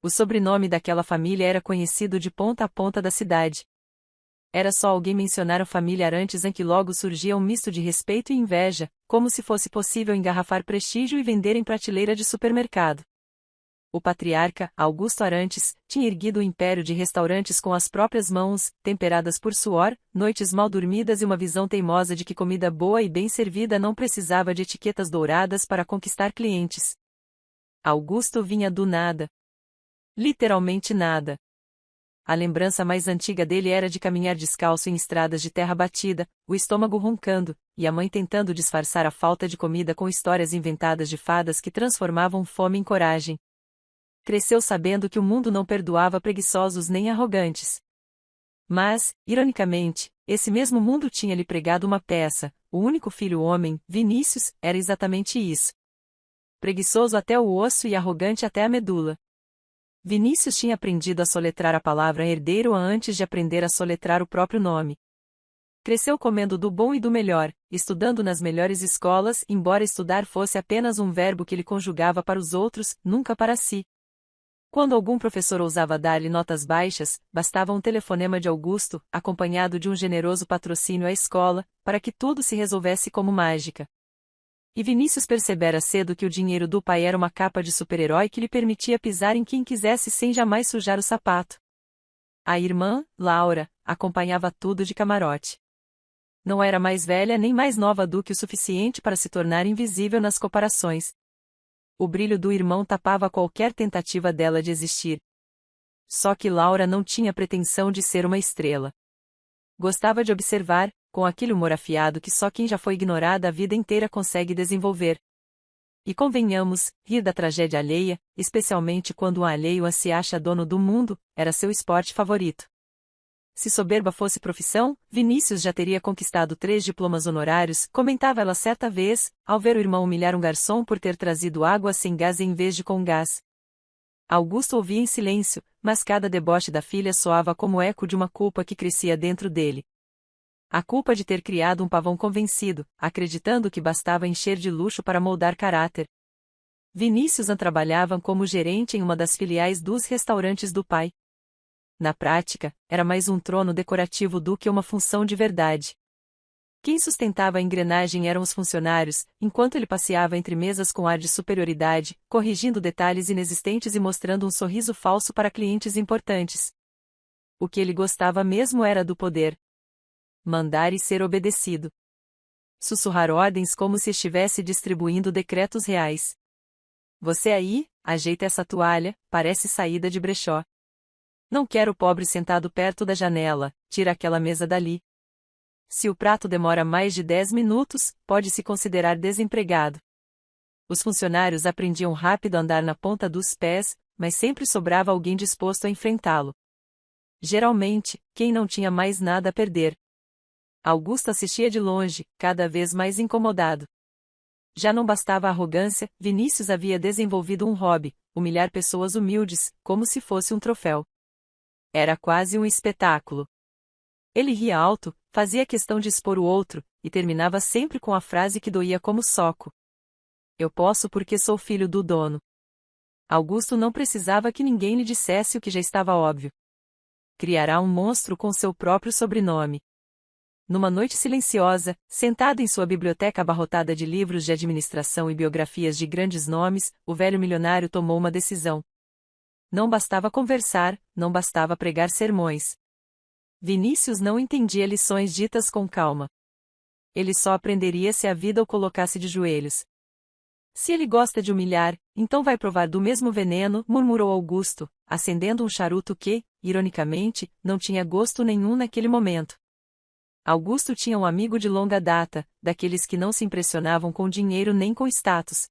O sobrenome daquela família era conhecido de ponta a ponta da cidade. Era só alguém mencionar a família Arantes em que logo surgia um misto de respeito e inveja, como se fosse possível engarrafar prestígio e vender em prateleira de supermercado. O patriarca, Augusto Arantes, tinha erguido o império de restaurantes com as próprias mãos, temperadas por suor, noites mal dormidas e uma visão teimosa de que comida boa e bem servida não precisava de etiquetas douradas para conquistar clientes. Augusto vinha do nada. Literalmente nada. A lembrança mais antiga dele era de caminhar descalço em estradas de terra batida, o estômago roncando, e a mãe tentando disfarçar a falta de comida com histórias inventadas de fadas que transformavam fome em coragem. Cresceu sabendo que o mundo não perdoava preguiçosos nem arrogantes. Mas, ironicamente, esse mesmo mundo tinha lhe pregado uma peça: o único filho homem, Vinícius, era exatamente isso. Preguiçoso até o osso e arrogante até a medula. Vinícius tinha aprendido a soletrar a palavra herdeiro antes de aprender a soletrar o próprio nome. Cresceu comendo do bom e do melhor, estudando nas melhores escolas, embora estudar fosse apenas um verbo que ele conjugava para os outros, nunca para si. Quando algum professor ousava dar-lhe notas baixas, bastava um telefonema de Augusto, acompanhado de um generoso patrocínio à escola, para que tudo se resolvesse como mágica. E Vinícius percebera cedo que o dinheiro do pai era uma capa de super-herói que lhe permitia pisar em quem quisesse sem jamais sujar o sapato. A irmã, Laura, acompanhava tudo de camarote. Não era mais velha nem mais nova do que o suficiente para se tornar invisível nas comparações. O brilho do irmão tapava qualquer tentativa dela de existir. Só que Laura não tinha pretensão de ser uma estrela. Gostava de observar, com aquele humor afiado que só quem já foi ignorada a vida inteira consegue desenvolver. E convenhamos, rir da tragédia alheia, especialmente quando um alheio se acha dono do mundo, era seu esporte favorito. Se soberba fosse profissão, Vinícius já teria conquistado 3 diplomas honorários, comentava ela certa vez, ao ver o irmão humilhar um garçom por ter trazido água sem gás em vez de com gás. Augusto ouvia em silêncio, mas cada deboche da filha soava como eco de uma culpa que crescia dentro dele. A culpa de ter criado um pavão convencido, acreditando que bastava encher de luxo para moldar caráter. Vinícius trabalhava como gerente em uma das filiais dos restaurantes do pai. Na prática, era mais um trono decorativo do que uma função de verdade. Quem sustentava a engrenagem eram os funcionários, enquanto ele passeava entre mesas com ar de superioridade, corrigindo detalhes inexistentes e mostrando um sorriso falso para clientes importantes. O que ele gostava mesmo era do poder. Mandar e ser obedecido. Sussurrar ordens como se estivesse distribuindo decretos reais. Você aí, ajeita essa toalha, parece saída de brechó. Não quero o pobre sentado perto da janela, tira aquela mesa dali. Se o prato demora mais de 10 minutos, pode se considerar desempregado. Os funcionários aprendiam rápido a andar na ponta dos pés, mas sempre sobrava alguém disposto a enfrentá-lo. Geralmente, quem não tinha mais nada a perder. Augusto assistia de longe, cada vez mais incomodado. Já não bastava a arrogância, Vinícius havia desenvolvido um hobby: humilhar pessoas humildes, como se fosse um troféu. Era quase um espetáculo. Ele ria alto, fazia questão de expor o outro, e terminava sempre com a frase que doía como soco. Eu posso porque sou filho do dono. Augusto não precisava que ninguém lhe dissesse o que já estava óbvio. Criará um monstro com seu próprio sobrenome. Numa noite silenciosa, sentado em sua biblioteca abarrotada de livros de administração e biografias de grandes nomes, o velho milionário tomou uma decisão. Não bastava conversar, não bastava pregar sermões. Vinícius não entendia lições ditas com calma. Ele só aprenderia se a vida o colocasse de joelhos. Se ele gosta de humilhar, então vai provar do mesmo veneno, murmurou Augusto, acendendo um charuto que, ironicamente, não tinha gosto nenhum naquele momento. Augusto tinha um amigo de longa data, daqueles que não se impressionavam com dinheiro nem com status.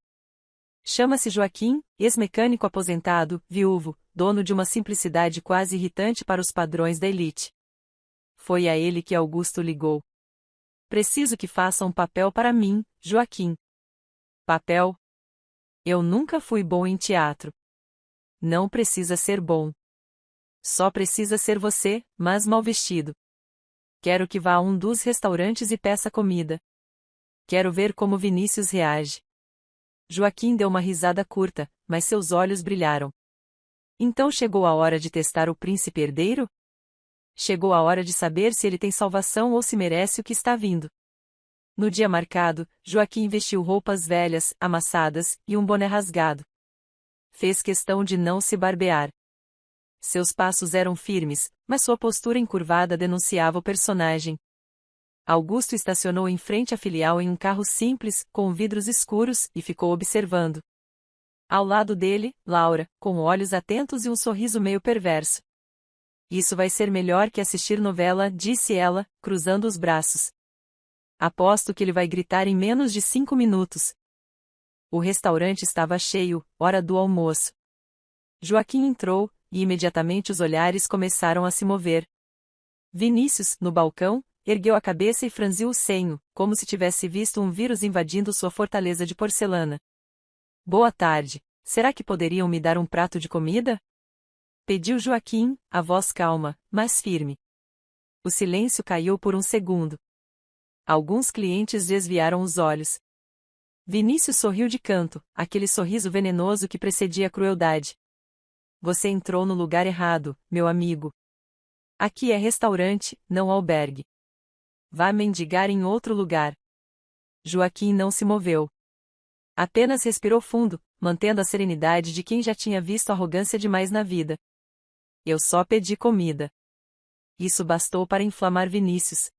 Chama-se Joaquim, ex-mecânico aposentado, viúvo, dono de uma simplicidade quase irritante para os padrões da elite. Foi a ele que Augusto ligou. Preciso que faça um papel para mim, Joaquim. Papel? Eu nunca fui bom em teatro. Não precisa ser bom. Só precisa ser você, mas mal vestido. Quero que vá a um dos restaurantes e peça comida. Quero ver como Vinícius reage. Joaquim deu uma risada curta, mas seus olhos brilharam. Então chegou a hora de testar o príncipe herdeiro? Chegou a hora de saber se ele tem salvação ou se merece o que está vindo. No dia marcado, Joaquim vestiu roupas velhas, amassadas, e um boné rasgado. Fez questão de não se barbear. Seus passos eram firmes, mas sua postura encurvada denunciava o personagem. Augusto estacionou em frente à filial em um carro simples, com vidros escuros, e ficou observando. Ao lado dele, Laura, com olhos atentos e um sorriso meio perverso. Isso vai ser melhor que assistir novela, disse ela, cruzando os braços. Aposto que ele vai gritar em menos de 5 minutos. O restaurante estava cheio, hora do almoço. Joaquim entrou, e imediatamente os olhares começaram a se mover. Vinícius, no balcão, ergueu a cabeça e franziu o senho, como se tivesse visto um vírus invadindo sua fortaleza de porcelana. Boa tarde, será que poderiam me dar um prato de comida? Pediu Joaquim, a voz calma, mas firme. O silêncio caiu por um segundo. Alguns clientes desviaram os olhos. Vinícius sorriu de canto, aquele sorriso venenoso que precedia a crueldade. Você entrou no lugar errado, meu amigo. Aqui é restaurante, não albergue. Vá mendigar em outro lugar. Joaquim não se moveu. Apenas respirou fundo, mantendo a serenidade de quem já tinha visto arrogância demais na vida. Eu só pedi comida. Isso bastou para inflamar Vinícius.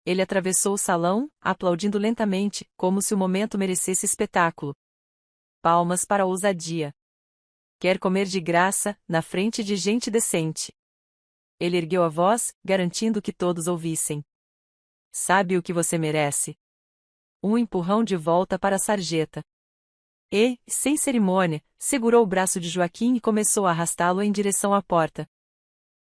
Ele atravessou o salão, aplaudindo lentamente, como se o momento merecesse espetáculo. Palmas para a ousadia. Quer comer de graça, na frente de gente decente. Ele ergueu a voz, garantindo que todos ouvissem. Sabe o que você merece? Um empurrão de volta para a sarjeta. E, sem cerimônia, segurou o braço de Joaquim e começou a arrastá-lo em direção à porta.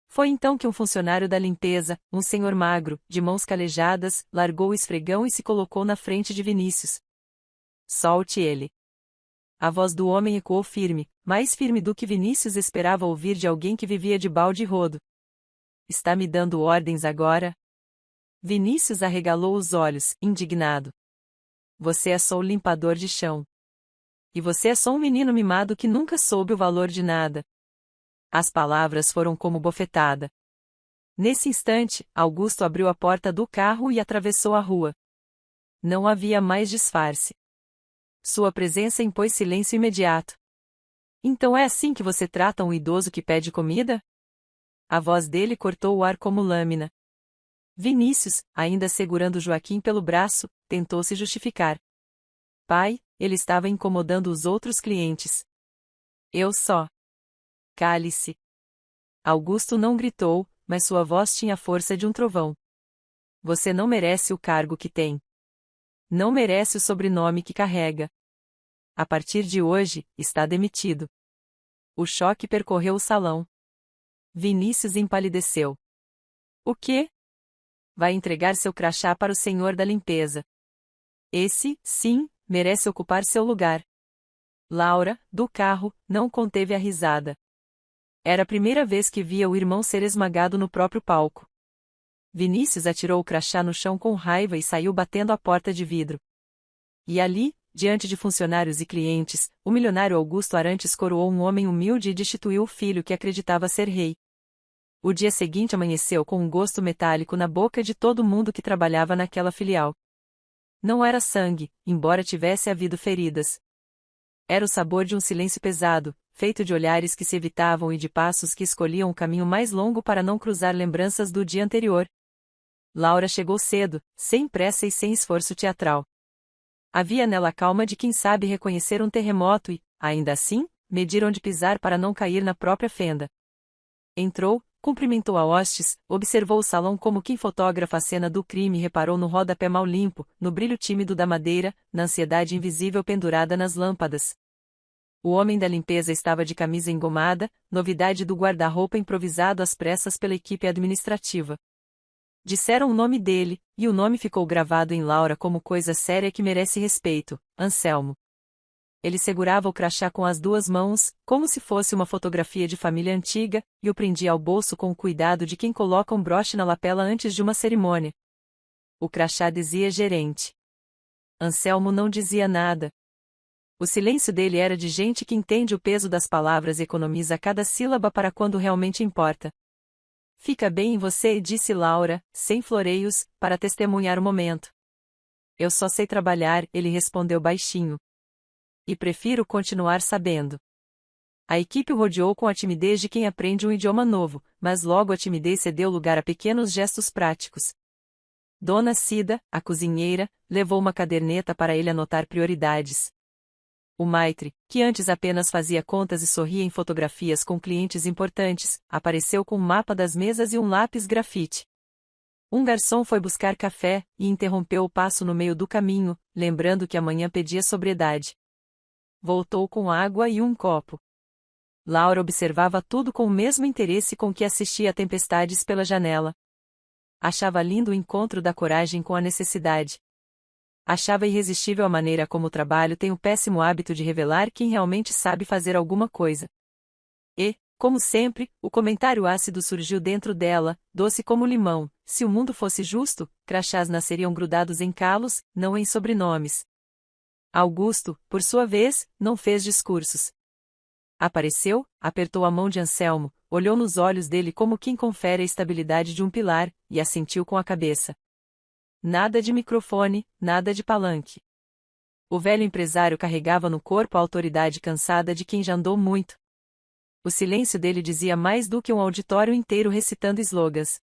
Foi então que um funcionário da limpeza, um senhor magro, de mãos calejadas, largou o esfregão e se colocou na frente de Vinícius. Solte ele. A voz do homem ecoou firme, mais firme do que Vinícius esperava ouvir de alguém que vivia de balde e rodo. Está me dando ordens agora? Vinícius arregalou os olhos, indignado. Você é só o limpador de chão. E você é só um menino mimado que nunca soube o valor de nada. As palavras foram como bofetada. Nesse instante, Augusto abriu a porta do carro e atravessou a rua. Não havia mais disfarce. Sua presença impôs silêncio imediato. Então é assim que você trata um idoso que pede comida? A voz dele cortou o ar como lâmina. Vinícius, ainda segurando Joaquim pelo braço, tentou se justificar. Pai, ele estava incomodando os outros clientes. Eu só. Cale-se. Augusto não gritou, mas sua voz tinha a força de um trovão. Você não merece o cargo que tem. Não merece o sobrenome que carrega. A partir de hoje, está demitido. O choque percorreu o salão. Vinícius empalideceu. O quê? Vai entregar seu crachá para o senhor da limpeza. Esse, sim, merece ocupar seu lugar. Laura, do carro, não conteve a risada. Era a primeira vez que via o irmão ser esmagado no próprio palco. Vinícius atirou o crachá no chão com raiva e saiu batendo a porta de vidro. E ali, diante de funcionários e clientes, o milionário Augusto Arantes coroou um homem humilde e destituiu o filho que acreditava ser rei. O dia seguinte amanheceu com um gosto metálico na boca de todo mundo que trabalhava naquela filial. Não era sangue, embora tivesse havido feridas. Era o sabor de um silêncio pesado, feito de olhares que se evitavam e de passos que escolhiam o caminho mais longo para não cruzar lembranças do dia anterior. Laura chegou cedo, sem pressa e sem esforço teatral. Havia nela a calma de quem sabe reconhecer um terremoto e, ainda assim, medir onde pisar para não cair na própria fenda. Entrou, cumprimentou a hostes, observou o salão como quem fotografa a cena do crime e reparou no rodapé mal limpo, no brilho tímido da madeira, na ansiedade invisível pendurada nas lâmpadas. O homem da limpeza estava de camisa engomada, novidade do guarda-roupa improvisado às pressas pela equipe administrativa. Disseram o nome dele, e o nome ficou gravado em Laura como coisa séria que merece respeito: Anselmo. Ele segurava o crachá com as duas mãos, como se fosse uma fotografia de família antiga, e o prendia ao bolso com o cuidado de quem coloca um broche na lapela antes de uma cerimônia. O crachá dizia gerente. Anselmo não dizia nada. O silêncio dele era de gente que entende o peso das palavras e economiza cada sílaba para quando realmente importa. Fica bem em você, disse Laura, sem floreios, para testemunhar o momento. Eu só sei trabalhar, ele respondeu baixinho. E prefiro continuar sabendo. A equipe o rodeou com a timidez de quem aprende um idioma novo, mas logo a timidez cedeu lugar a pequenos gestos práticos. Dona Cida, a cozinheira, levou uma caderneta para ele anotar prioridades. O Maitre, que antes apenas fazia contas e sorria em fotografias com clientes importantes, apareceu com um mapa das mesas e um lápis grafite. Um garçom foi buscar café e interrompeu o passo no meio do caminho, lembrando que amanhã pedia sobriedade. Voltou com água e um copo. Laura observava tudo com o mesmo interesse com que assistia a tempestades pela janela. Achava lindo o encontro da coragem com a necessidade. Achava irresistível a maneira como o trabalho tem o péssimo hábito de revelar quem realmente sabe fazer alguma coisa. E, como sempre, o comentário ácido surgiu dentro dela, doce como limão: se o mundo fosse justo, crachás nasceriam grudados em calos, não em sobrenomes. Augusto, por sua vez, não fez discursos. Apareceu, apertou a mão de Anselmo, olhou nos olhos dele como quem confere a estabilidade de um pilar, e assentiu com a cabeça. Nada de microfone, nada de palanque. O velho empresário carregava no corpo a autoridade cansada de quem já andou muito. O silêncio dele dizia mais do que um auditório inteiro recitando slogans.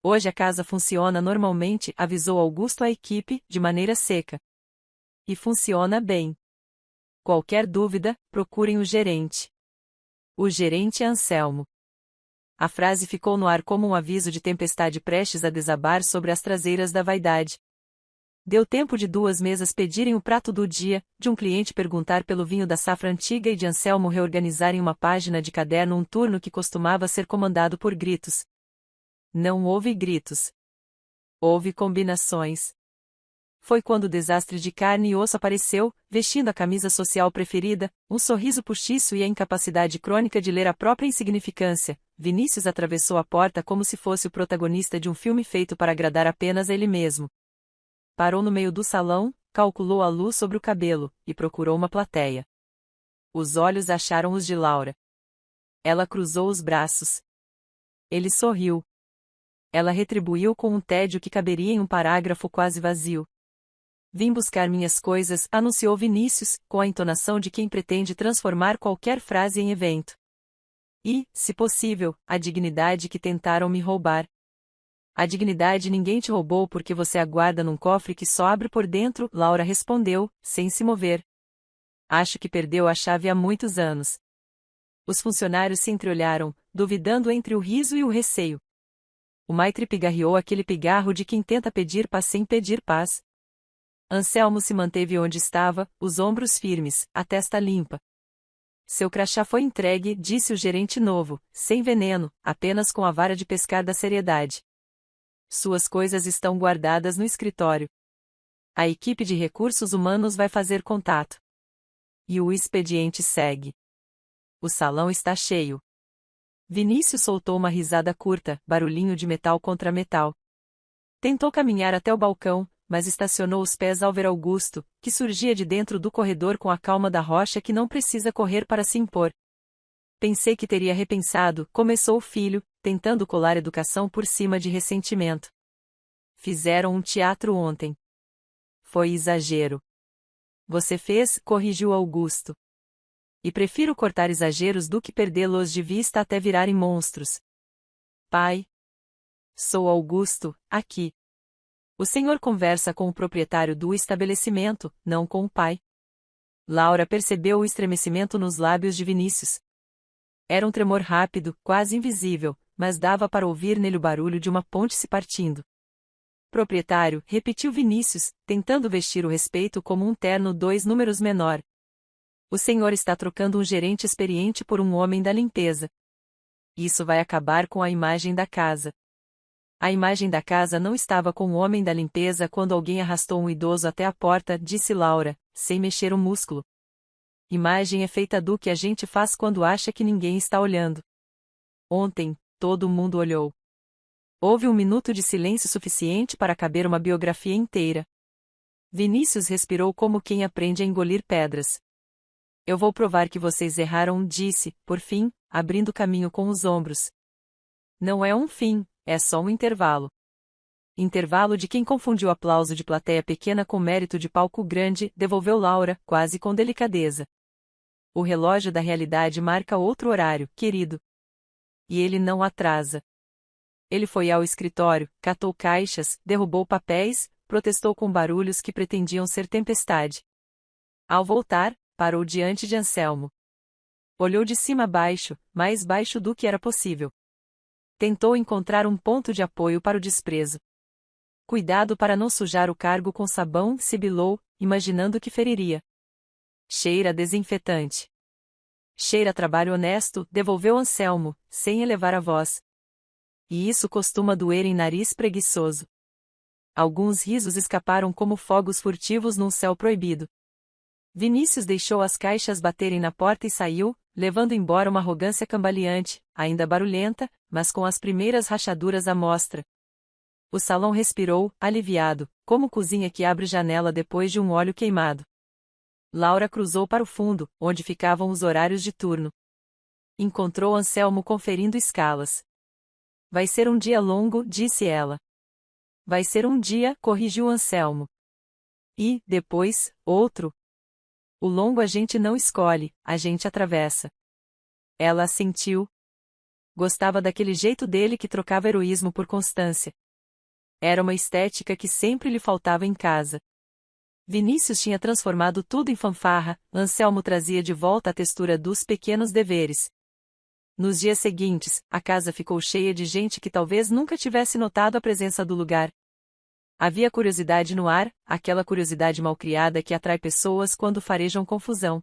Hoje a casa funciona normalmente, avisou Augusto à equipe, de maneira seca. E funciona bem. Qualquer dúvida, procurem o gerente. O gerente é Anselmo. A frase ficou no ar como um aviso de tempestade prestes a desabar sobre as traseiras da vaidade. Deu tempo de 2 mesas pedirem o prato do dia, de um cliente perguntar pelo vinho da safra antiga e de Anselmo reorganizar em uma página de caderno um turno que costumava ser comandado por gritos. Não houve gritos. Houve combinações. Foi quando o desastre de carne e osso apareceu, vestindo a camisa social preferida, um sorriso postiço e a incapacidade crônica de ler a própria insignificância. Vinícius atravessou a porta como se fosse o protagonista de um filme feito para agradar apenas a ele mesmo. Parou no meio do salão, calculou a luz sobre o cabelo, e procurou uma plateia. Os olhos acharam os de Laura. Ela cruzou os braços. Ele sorriu. Ela retribuiu com um tédio que caberia em um parágrafo quase vazio. Vim buscar minhas coisas, anunciou Vinícius, com a entonação de quem pretende transformar qualquer frase em evento. E, se possível, a dignidade que tentaram me roubar. A dignidade ninguém te roubou porque você aguarda num cofre que só abre por dentro, Laura respondeu, sem se mover. Acho que perdeu a chave há muitos anos. Os funcionários se entreolharam, duvidando entre o riso e o receio. O Maitre pigarreou aquele pigarro de quem tenta pedir paz sem pedir paz. Anselmo se manteve onde estava, os ombros firmes, a testa limpa. Seu crachá foi entregue, disse o gerente novo, sem veneno, apenas com a vara de pescar da seriedade. Suas coisas estão guardadas no escritório. A equipe de recursos humanos vai fazer contato. E o expediente segue. O salão está cheio. Vinícius soltou uma risada curta, barulhinho de metal contra metal. Tentou caminhar até o balcão, mas estacionou os pés ao ver Augusto, que surgia de dentro do corredor com a calma da rocha que não precisa correr para se impor. Pensei que teria repensado, começou o filho, tentando colar educação por cima de ressentimento. Fizeram um teatro ontem. Foi exagero. Você fez, corrigiu Augusto. E prefiro cortar exageros do que perdê-los de vista até virarem monstros. Pai. Sou Augusto, aqui. O senhor conversa com o proprietário do estabelecimento, não com o pai. Laura percebeu o estremecimento nos lábios de Vinícius. Era um tremor rápido, quase invisível, mas dava para ouvir nele o barulho de uma ponte se partindo. Proprietário, repetiu Vinícius, tentando vestir o respeito como um terno 2 números menor. O senhor está trocando um gerente experiente por um homem da limpeza. Isso vai acabar com a imagem da casa. A imagem da casa não estava com o homem da limpeza quando alguém arrastou um idoso até a porta, disse Laura, sem mexer um músculo. Imagem é feita do que a gente faz quando acha que ninguém está olhando. Ontem, todo mundo olhou. Houve um minuto de silêncio suficiente para caber uma biografia inteira. Vinícius respirou como quem aprende a engolir pedras. Eu vou provar que vocês erraram, disse, por fim, abrindo caminho com os ombros. Não é um fim, é só um intervalo. Intervalo de quem confundiu aplauso de plateia pequena com mérito de palco grande, devolveu Laura, quase com delicadeza. O relógio da realidade marca outro horário, querido. E ele não atrasa. Ele foi ao escritório, catou caixas, derrubou papéis, protestou com barulhos que pretendiam ser tempestade. Ao voltar, parou diante de Anselmo. Olhou de cima a baixo, mais baixo do que era possível. Tentou encontrar um ponto de apoio para o desprezo. Cuidado para não sujar o cargo com sabão, sibilou, imaginando que feriria. Cheira desinfetante. Cheira trabalho honesto, devolveu Anselmo, sem elevar a voz. E isso costuma doer em nariz preguiçoso. Alguns risos escaparam como fogos furtivos num céu proibido. Vinícius deixou as caixas baterem na porta e saiu, levando embora uma arrogância cambaleante, ainda barulhenta, mas com as primeiras rachaduras à mostra. O salão respirou, aliviado, como cozinha que abre janela depois de um óleo queimado. Laura cruzou para o fundo, onde ficavam os horários de turno. Encontrou Anselmo conferindo escalas. Vai ser um dia longo, disse ela. Vai ser um dia, corrigiu Anselmo. E, depois, outro. O longo a gente não escolhe, a gente atravessa. Ela assentiu. Gostava daquele jeito dele que trocava heroísmo por constância. Era uma estética que sempre lhe faltava em casa. Vinícius tinha transformado tudo em fanfarra, Anselmo trazia de volta a textura dos pequenos deveres. Nos dias seguintes, a casa ficou cheia de gente que talvez nunca tivesse notado a presença do lugar. Havia curiosidade no ar, aquela curiosidade malcriada que atrai pessoas quando farejam confusão.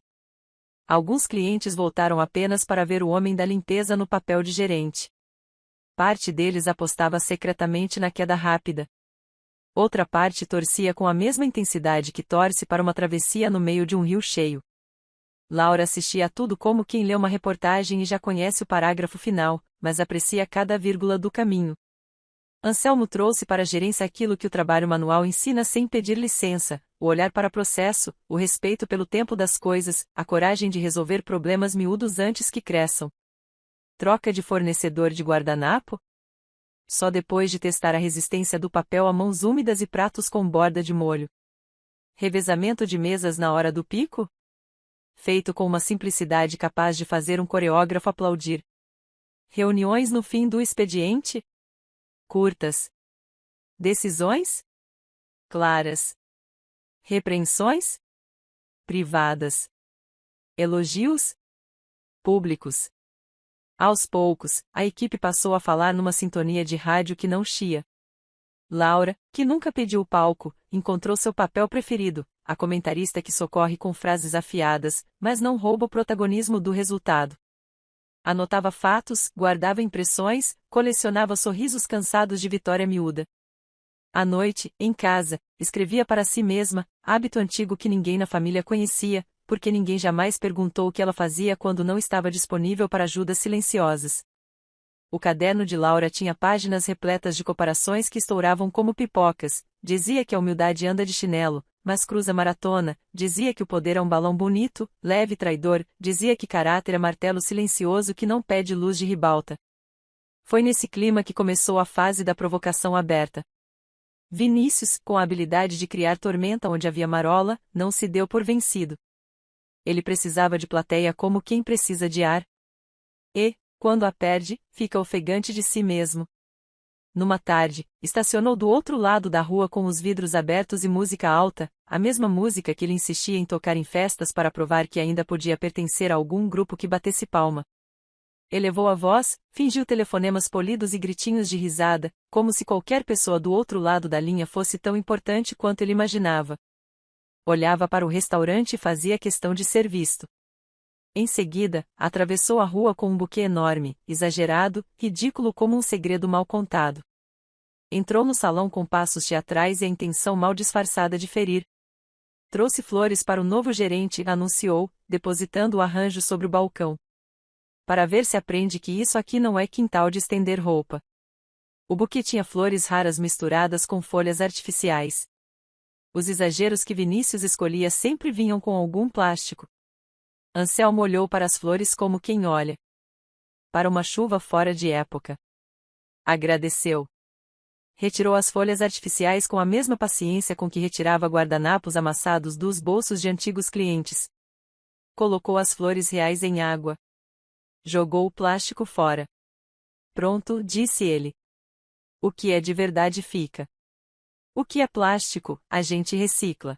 Alguns clientes voltaram apenas para ver o homem da limpeza no papel de gerente. Parte deles apostava secretamente na queda rápida. Outra parte torcia com a mesma intensidade que torce para uma travessia no meio de um rio cheio. Laura assistia a tudo como quem lê uma reportagem e já conhece o parágrafo final, mas aprecia cada vírgula do caminho. Anselmo trouxe para a gerência aquilo que o trabalho manual ensina sem pedir licença: o olhar para o processo, o respeito pelo tempo das coisas, a coragem de resolver problemas miúdos antes que cresçam. Troca de fornecedor de guardanapo? Só depois de testar a resistência do papel a mãos úmidas e pratos com borda de molho. Revezamento de mesas na hora do pico? Feito com uma simplicidade capaz de fazer um coreógrafo aplaudir. Reuniões no fim do expediente? Curtas. Decisões? Claras. Repreensões? Privadas. Elogios? Públicos. Aos poucos, a equipe passou a falar numa sintonia de rádio que não chia. Laura, que nunca pediu o palco, encontrou seu papel preferido, a comentarista que socorre com frases afiadas, mas não rouba o protagonismo do resultado. Anotava fatos, guardava impressões, colecionava sorrisos cansados de vitória miúda. À noite, em casa, escrevia para si mesma, hábito antigo que ninguém na família conhecia, porque ninguém jamais perguntou o que ela fazia quando não estava disponível para ajudas silenciosas. O caderno de Laura tinha páginas repletas de comparações que estouravam como pipocas. Dizia que a humildade anda de chinelo, mas cruza maratona. Dizia que o poder é um balão bonito, leve e traidor. Dizia que caráter é martelo silencioso que não pede luz de ribalta. Foi nesse clima que começou a fase da provocação aberta. Vinícius, com a habilidade de criar tormenta onde havia marola, não se deu por vencido. Ele precisava de plateia como quem precisa de ar. E, quando a perde, fica ofegante de si mesmo. Numa tarde, estacionou do outro lado da rua com os vidros abertos e música alta, a mesma música que ele insistia em tocar em festas para provar que ainda podia pertencer a algum grupo que batesse palma. Elevou a voz, fingiu telefonemas polidos e gritinhos de risada, como se qualquer pessoa do outro lado da linha fosse tão importante quanto ele imaginava. Olhava para o restaurante e fazia questão de ser visto. Em seguida, atravessou a rua com um buquê enorme, exagerado, ridículo como um segredo mal contado. Entrou no salão com passos teatrais e a intenção mal disfarçada de ferir. Trouxe flores para o novo gerente e anunciou, depositando o arranjo sobre o balcão. Para ver se aprende que isso aqui não é quintal de estender roupa. O buquê tinha flores raras misturadas com folhas artificiais. Os exageros que Vinícius escolhia sempre vinham com algum plástico. Anselmo olhou para as flores como quem olha para uma chuva fora de época. Agradeceu. Retirou as folhas artificiais com a mesma paciência com que retirava guardanapos amassados dos bolsos de antigos clientes. Colocou as flores reais em água. Jogou o plástico fora. Pronto, disse ele. O que é de verdade fica. O que é plástico, a gente recicla.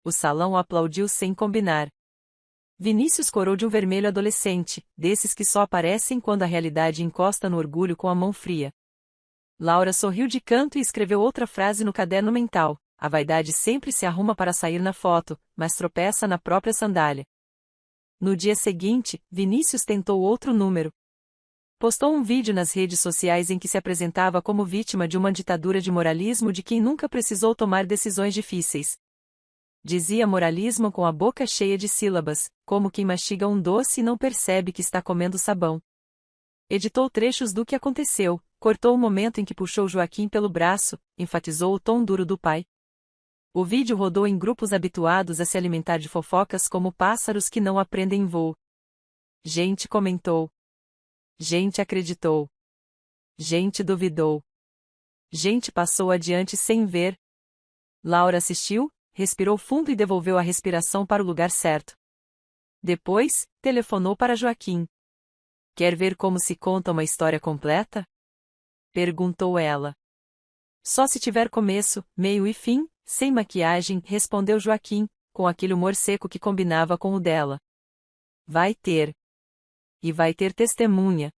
O salão aplaudiu sem combinar. Vinícius corou de um vermelho adolescente, desses que só aparecem quando a realidade encosta no orgulho com a mão fria. Laura sorriu de canto e escreveu outra frase no caderno mental: a vaidade sempre se arruma para sair na foto, mas tropeça na própria sandália. No dia seguinte, Vinícius tentou outro número. Postou um vídeo nas redes sociais em que se apresentava como vítima de uma ditadura de moralismo de quem nunca precisou tomar decisões difíceis. Dizia moralismo com a boca cheia de sílabas, como quem mastiga um doce e não percebe que está comendo sabão. Editou trechos do que aconteceu, cortou o momento em que puxou Joaquim pelo braço, enfatizou o tom duro do pai. O vídeo rodou em grupos habituados a se alimentar de fofocas como pássaros que não aprendem voo. Gente comentou. Gente acreditou. Gente duvidou. Gente passou adiante sem ver. Laura assistiu, respirou fundo e devolveu a respiração para o lugar certo. Depois, telefonou para Joaquim. Quer ver como se conta uma história completa? Perguntou ela. Só se tiver começo, meio e fim, sem maquiagem, respondeu Joaquim, com aquele humor seco que combinava com o dela. Vai ter. E vai ter testemunha.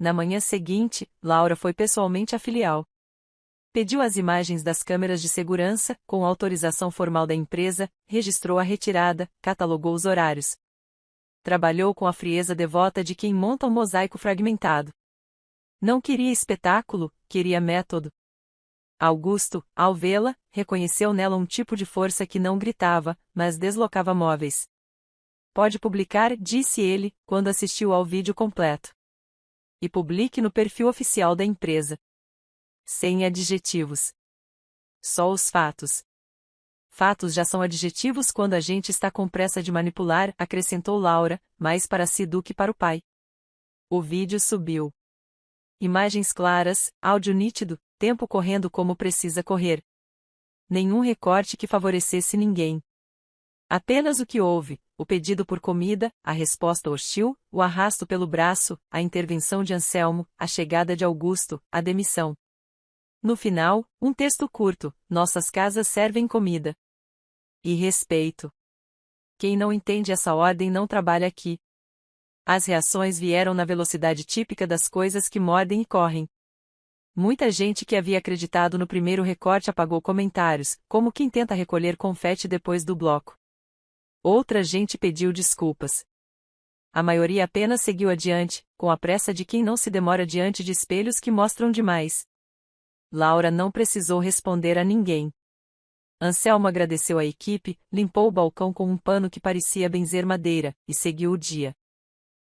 Na manhã seguinte, Laura foi pessoalmente à filial. Pediu as imagens das câmeras de segurança, com autorização formal da empresa, registrou a retirada, catalogou os horários. Trabalhou com a frieza devota de quem monta um mosaico fragmentado. Não queria espetáculo, queria método. Augusto, ao vê-la, reconheceu nela um tipo de força que não gritava, mas deslocava móveis. Pode publicar, disse ele, quando assistiu ao vídeo completo. E publique no perfil oficial da empresa. Sem adjetivos. Só os fatos. Fatos já são adjetivos quando a gente está com pressa de manipular, acrescentou Laura, mais para si do que para o pai. O vídeo subiu. Imagens claras, áudio nítido, tempo correndo como precisa correr. Nenhum recorte que favorecesse ninguém. Apenas o que houve, o pedido por comida, a resposta hostil, o arrasto pelo braço, a intervenção de Anselmo, a chegada de Augusto, a demissão. No final, um texto curto: nossas casas servem comida. E respeito. Quem não entende essa ordem não trabalha aqui. As reações vieram na velocidade típica das coisas que mordem e correm. Muita gente que havia acreditado no primeiro recorte apagou comentários, como quem tenta recolher confete depois do bloco. Outra gente pediu desculpas. A maioria apenas seguiu adiante, com a pressa de quem não se demora diante de espelhos que mostram demais. Laura não precisou responder a ninguém. Anselmo agradeceu à equipe, limpou o balcão com um pano que parecia benzer madeira, e seguiu o dia.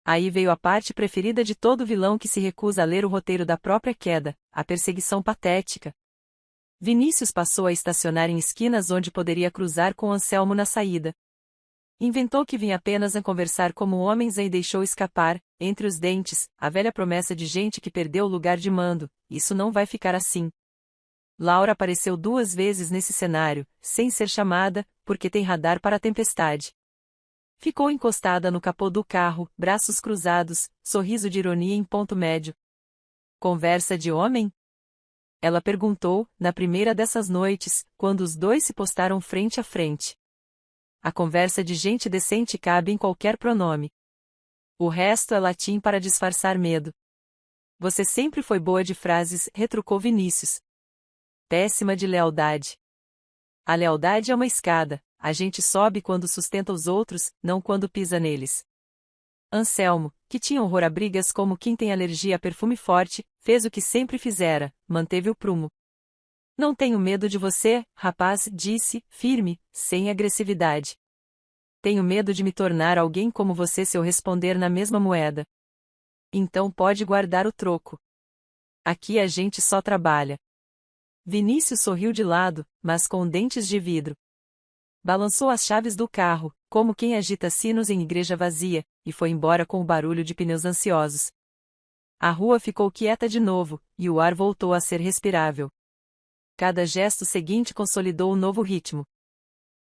Aí veio a parte preferida de todo vilão que se recusa a ler o roteiro da própria queda, a perseguição patética. Vinícius passou a estacionar em esquinas onde poderia cruzar com Anselmo na saída. Inventou que vinha apenas a conversar como homens e deixou escapar, entre os dentes, a velha promessa de gente que perdeu o lugar de mando: isso não vai ficar assim. Laura apareceu 2 vezes nesse cenário, sem ser chamada, porque tem radar para a tempestade. Ficou encostada no capô do carro, braços cruzados, sorriso de ironia em ponto médio. Conversa de homem? Ela perguntou, na primeira dessas noites, quando os dois se postaram frente a frente. A conversa de gente decente cabe em qualquer pronome. O resto é latim para disfarçar medo. Você sempre foi boa de frases, retrucou Vinícius. Péssima de lealdade. A lealdade é uma escada, a gente sobe quando sustenta os outros, não quando pisa neles. Anselmo, que tinha horror a brigas como quem tem alergia a perfume forte, fez o que sempre fizera, manteve o prumo. Não tenho medo de você, rapaz, disse, firme, sem agressividade. Tenho medo de me tornar alguém como você se eu responder na mesma moeda. Então pode guardar o troco. Aqui a gente só trabalha. Vinícius sorriu de lado, mas com dentes de vidro. Balançou as chaves do carro, como quem agita sinos em igreja vazia, e foi embora com o barulho de pneus ansiosos. A rua ficou quieta de novo, e o ar voltou a ser respirável. Cada gesto seguinte consolidou o novo ritmo.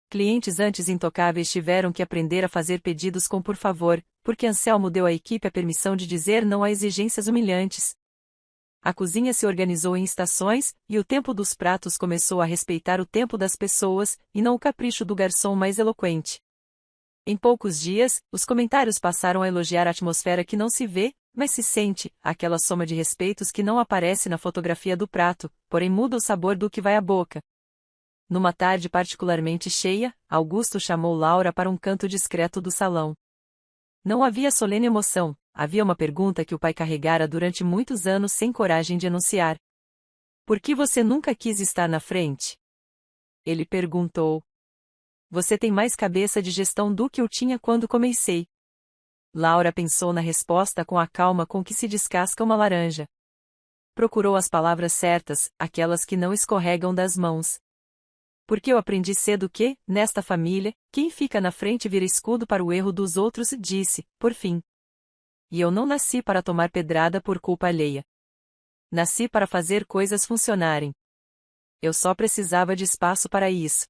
Clientes antes intocáveis tiveram que aprender a fazer pedidos com por favor, porque Anselmo deu à equipe a permissão de dizer não a exigências humilhantes. A cozinha se organizou em estações, e o tempo dos pratos começou a respeitar o tempo das pessoas, e não o capricho do garçom mais eloquente. Em poucos dias, os comentários passaram a elogiar a atmosfera que não se vê, mas se sente, aquela soma de respeitos que não aparece na fotografia do prato, porém muda o sabor do que vai à boca. Numa tarde particularmente cheia, Augusto chamou Laura para um canto discreto do salão. Não havia solene emoção, havia uma pergunta que o pai carregara durante muitos anos sem coragem de enunciar. Por que você nunca quis estar na frente? Ele perguntou. Você tem mais cabeça de gestão do que eu tinha quando comecei. Laura pensou na resposta com a calma com que se descasca uma laranja. Procurou as palavras certas, aquelas que não escorregam das mãos. Porque eu aprendi cedo que, nesta família, quem fica na frente vira escudo para o erro dos outros, disse, por fim. E eu não nasci para tomar pedrada por culpa alheia. Nasci para fazer coisas funcionarem. Eu só precisava de espaço para isso.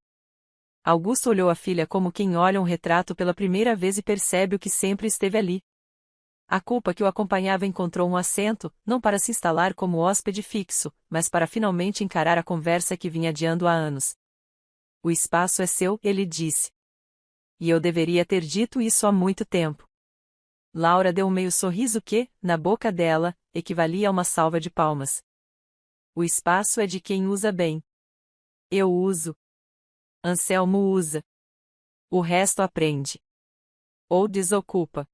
Augusto olhou a filha como quem olha um retrato pela primeira vez e percebe o que sempre esteve ali. A culpa que o acompanhava encontrou um assento, não para se instalar como hóspede fixo, mas para finalmente encarar a conversa que vinha adiando há anos. O espaço é seu, ele disse. E eu deveria ter dito isso há muito tempo. Laura deu um meio sorriso que, na boca dela, equivalia a uma salva de palmas. O espaço é de quem usa bem. Eu uso. Anselmo usa. O resto aprende. Ou desocupa.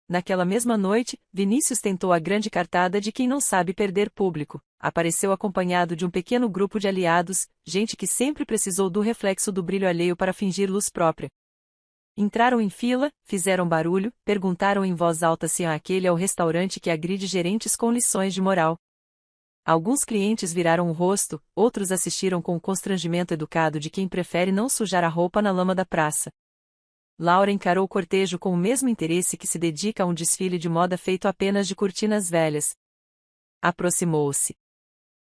Naquela mesma noite, Vinícius tentou a grande cartada de quem não sabe perder público. Apareceu acompanhado de um pequeno grupo de aliados, gente que sempre precisou do reflexo do brilho alheio para fingir luz própria. Entraram em fila, fizeram barulho, perguntaram em voz alta se aquele é o restaurante que agride gerentes com lições de moral. Alguns clientes viraram o rosto, outros assistiram com o constrangimento educado de quem prefere não sujar a roupa na lama da praça. Laura encarou o cortejo com o mesmo interesse que se dedica a um desfile de moda feito apenas de cortinas velhas. Aproximou-se.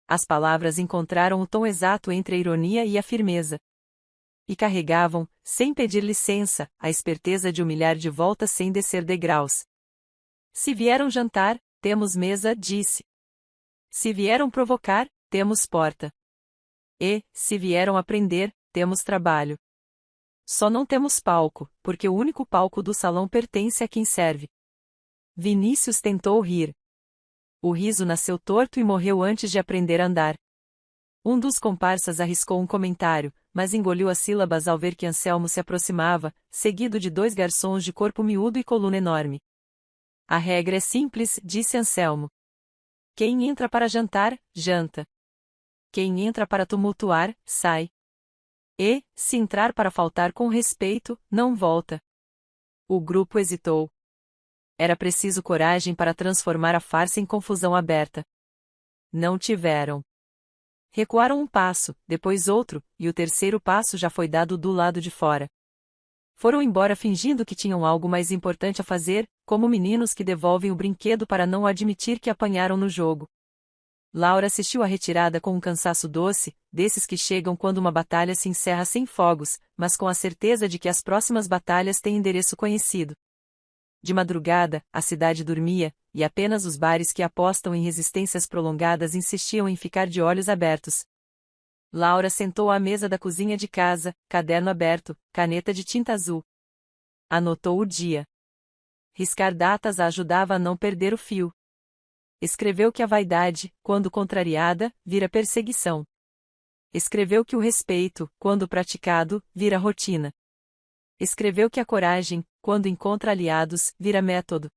As palavras encontraram o tom exato entre a ironia e a firmeza. E carregavam, sem pedir licença, a esperteza de humilhar de volta sem descer degraus. Se vieram jantar, temos mesa, disse. Se vieram provocar, temos porta. E, se vieram aprender, temos trabalho. Só não temos palco, porque o único palco do salão pertence a quem serve. Vinícius tentou rir. O riso nasceu torto e morreu antes de aprender a andar. Um dos comparsas arriscou um comentário, mas engoliu as sílabas ao ver que Anselmo se aproximava, seguido de dois garçons de corpo miúdo e coluna enorme. A regra é simples, disse Anselmo. Quem entra para jantar, janta. Quem entra para tumultuar, sai. E, se entrar para faltar com respeito, não volta. O grupo hesitou. Era preciso coragem para transformar a farsa em confusão aberta. Não tiveram. Recuaram um passo, depois outro, e o terceiro passo já foi dado do lado de fora. Foram embora fingindo que tinham algo mais importante a fazer, como meninos que devolvem o brinquedo para não admitir que apanharam no jogo. Laura assistiu à retirada com um cansaço doce, desses que chegam quando uma batalha se encerra sem fogos, mas com a certeza de que as próximas batalhas têm endereço conhecido. De madrugada, a cidade dormia, e apenas os bares que apostam em resistências prolongadas insistiam em ficar de olhos abertos. Laura sentou à mesa da cozinha de casa, caderno aberto, caneta de tinta azul. Anotou o dia. Riscar datas a ajudava a não perder o fio. Escreveu que a vaidade, quando contrariada, vira perseguição. Escreveu que o respeito, quando praticado, vira rotina. Escreveu que a coragem, quando encontra aliados, vira método.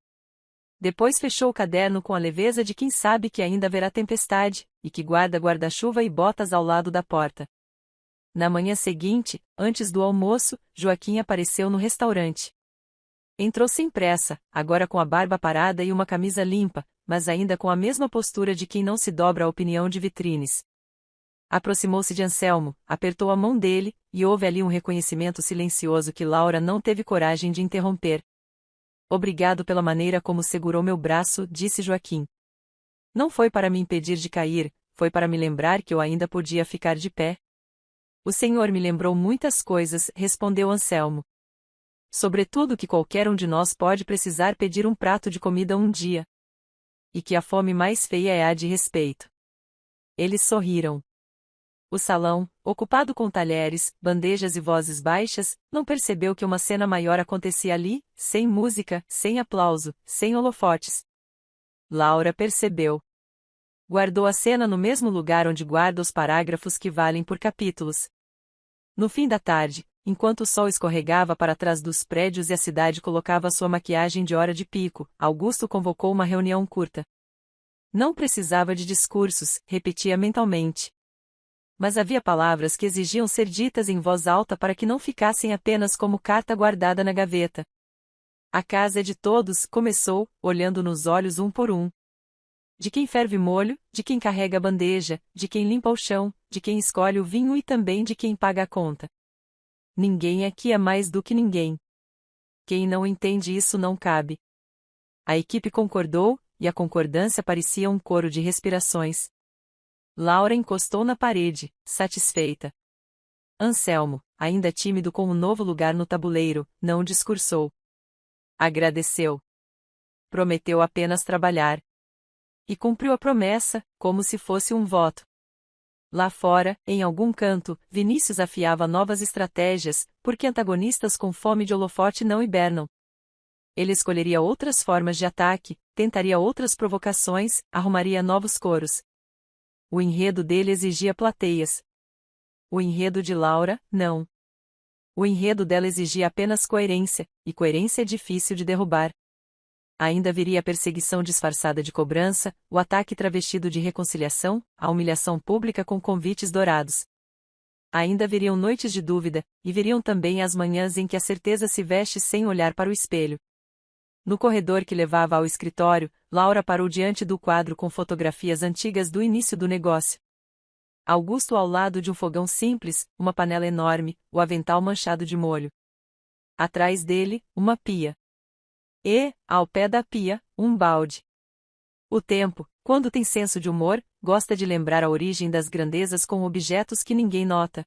Depois fechou o caderno com a leveza de quem sabe que ainda haverá tempestade, e que guarda guarda-chuva e botas ao lado da porta. Na manhã seguinte, antes do almoço, Joaquim apareceu no restaurante. Entrou sem pressa, agora com a barba parada e uma camisa limpa, mas ainda com a mesma postura de quem não se dobra à opinião de vitrines. Aproximou-se de Anselmo, apertou a mão dele, e houve ali um reconhecimento silencioso que Laura não teve coragem de interromper. Obrigado pela maneira como segurou meu braço, disse Joaquim. Não foi para me impedir de cair, foi para me lembrar que eu ainda podia ficar de pé. O Senhor me lembrou muitas coisas, respondeu Anselmo. Sobretudo que qualquer um de nós pode precisar pedir um prato de comida um dia. E que a fome mais feia é a de respeito. Eles sorriram. O salão, ocupado com talheres, bandejas e vozes baixas, não percebeu que uma cena maior acontecia ali, sem música, sem aplauso, sem holofotes. Laura percebeu. Guardou a cena no mesmo lugar onde guarda os parágrafos que valem por capítulos. No fim da tarde, enquanto o sol escorregava para trás dos prédios e a cidade colocava sua maquiagem de hora de pico, Augusto convocou uma reunião curta. Não precisava de discursos, repetia mentalmente. Mas havia palavras que exigiam ser ditas em voz alta para que não ficassem apenas como carta guardada na gaveta. A casa é de todos, começou, olhando nos olhos um por um. De quem ferve molho, de quem carrega a bandeja, de quem limpa o chão, de quem escolhe o vinho e também de quem paga a conta. Ninguém aqui é mais do que ninguém. Quem não entende isso não cabe. A equipe concordou, e a concordância parecia um coro de respirações. Laura encostou na parede, satisfeita. Anselmo, ainda tímido com um novo lugar no tabuleiro, não discursou. Agradeceu. Prometeu apenas trabalhar. E cumpriu a promessa, como se fosse um voto. Lá fora, em algum canto, Vinícius afiava novas estratégias, porque antagonistas com fome de holofote não hibernam. Ele escolheria outras formas de ataque, tentaria outras provocações, arrumaria novos coros. O enredo dele exigia plateias. O enredo de Laura, não. O enredo dela exigia apenas coerência, e coerência é difícil de derrubar. Ainda viria a perseguição disfarçada de cobrança, o ataque travestido de reconciliação, a humilhação pública com convites dourados. Ainda viriam noites de dúvida, e viriam também as manhãs em que a certeza se veste sem olhar para o espelho. No corredor que levava ao escritório, Laura parou diante do quadro com fotografias antigas do início do negócio. Augusto ao lado de um fogão simples, uma panela enorme, o avental manchado de molho. Atrás dele, uma pia. E, ao pé da pia, um balde. O tempo, quando tem senso de humor, gosta de lembrar a origem das grandezas com objetos que ninguém nota.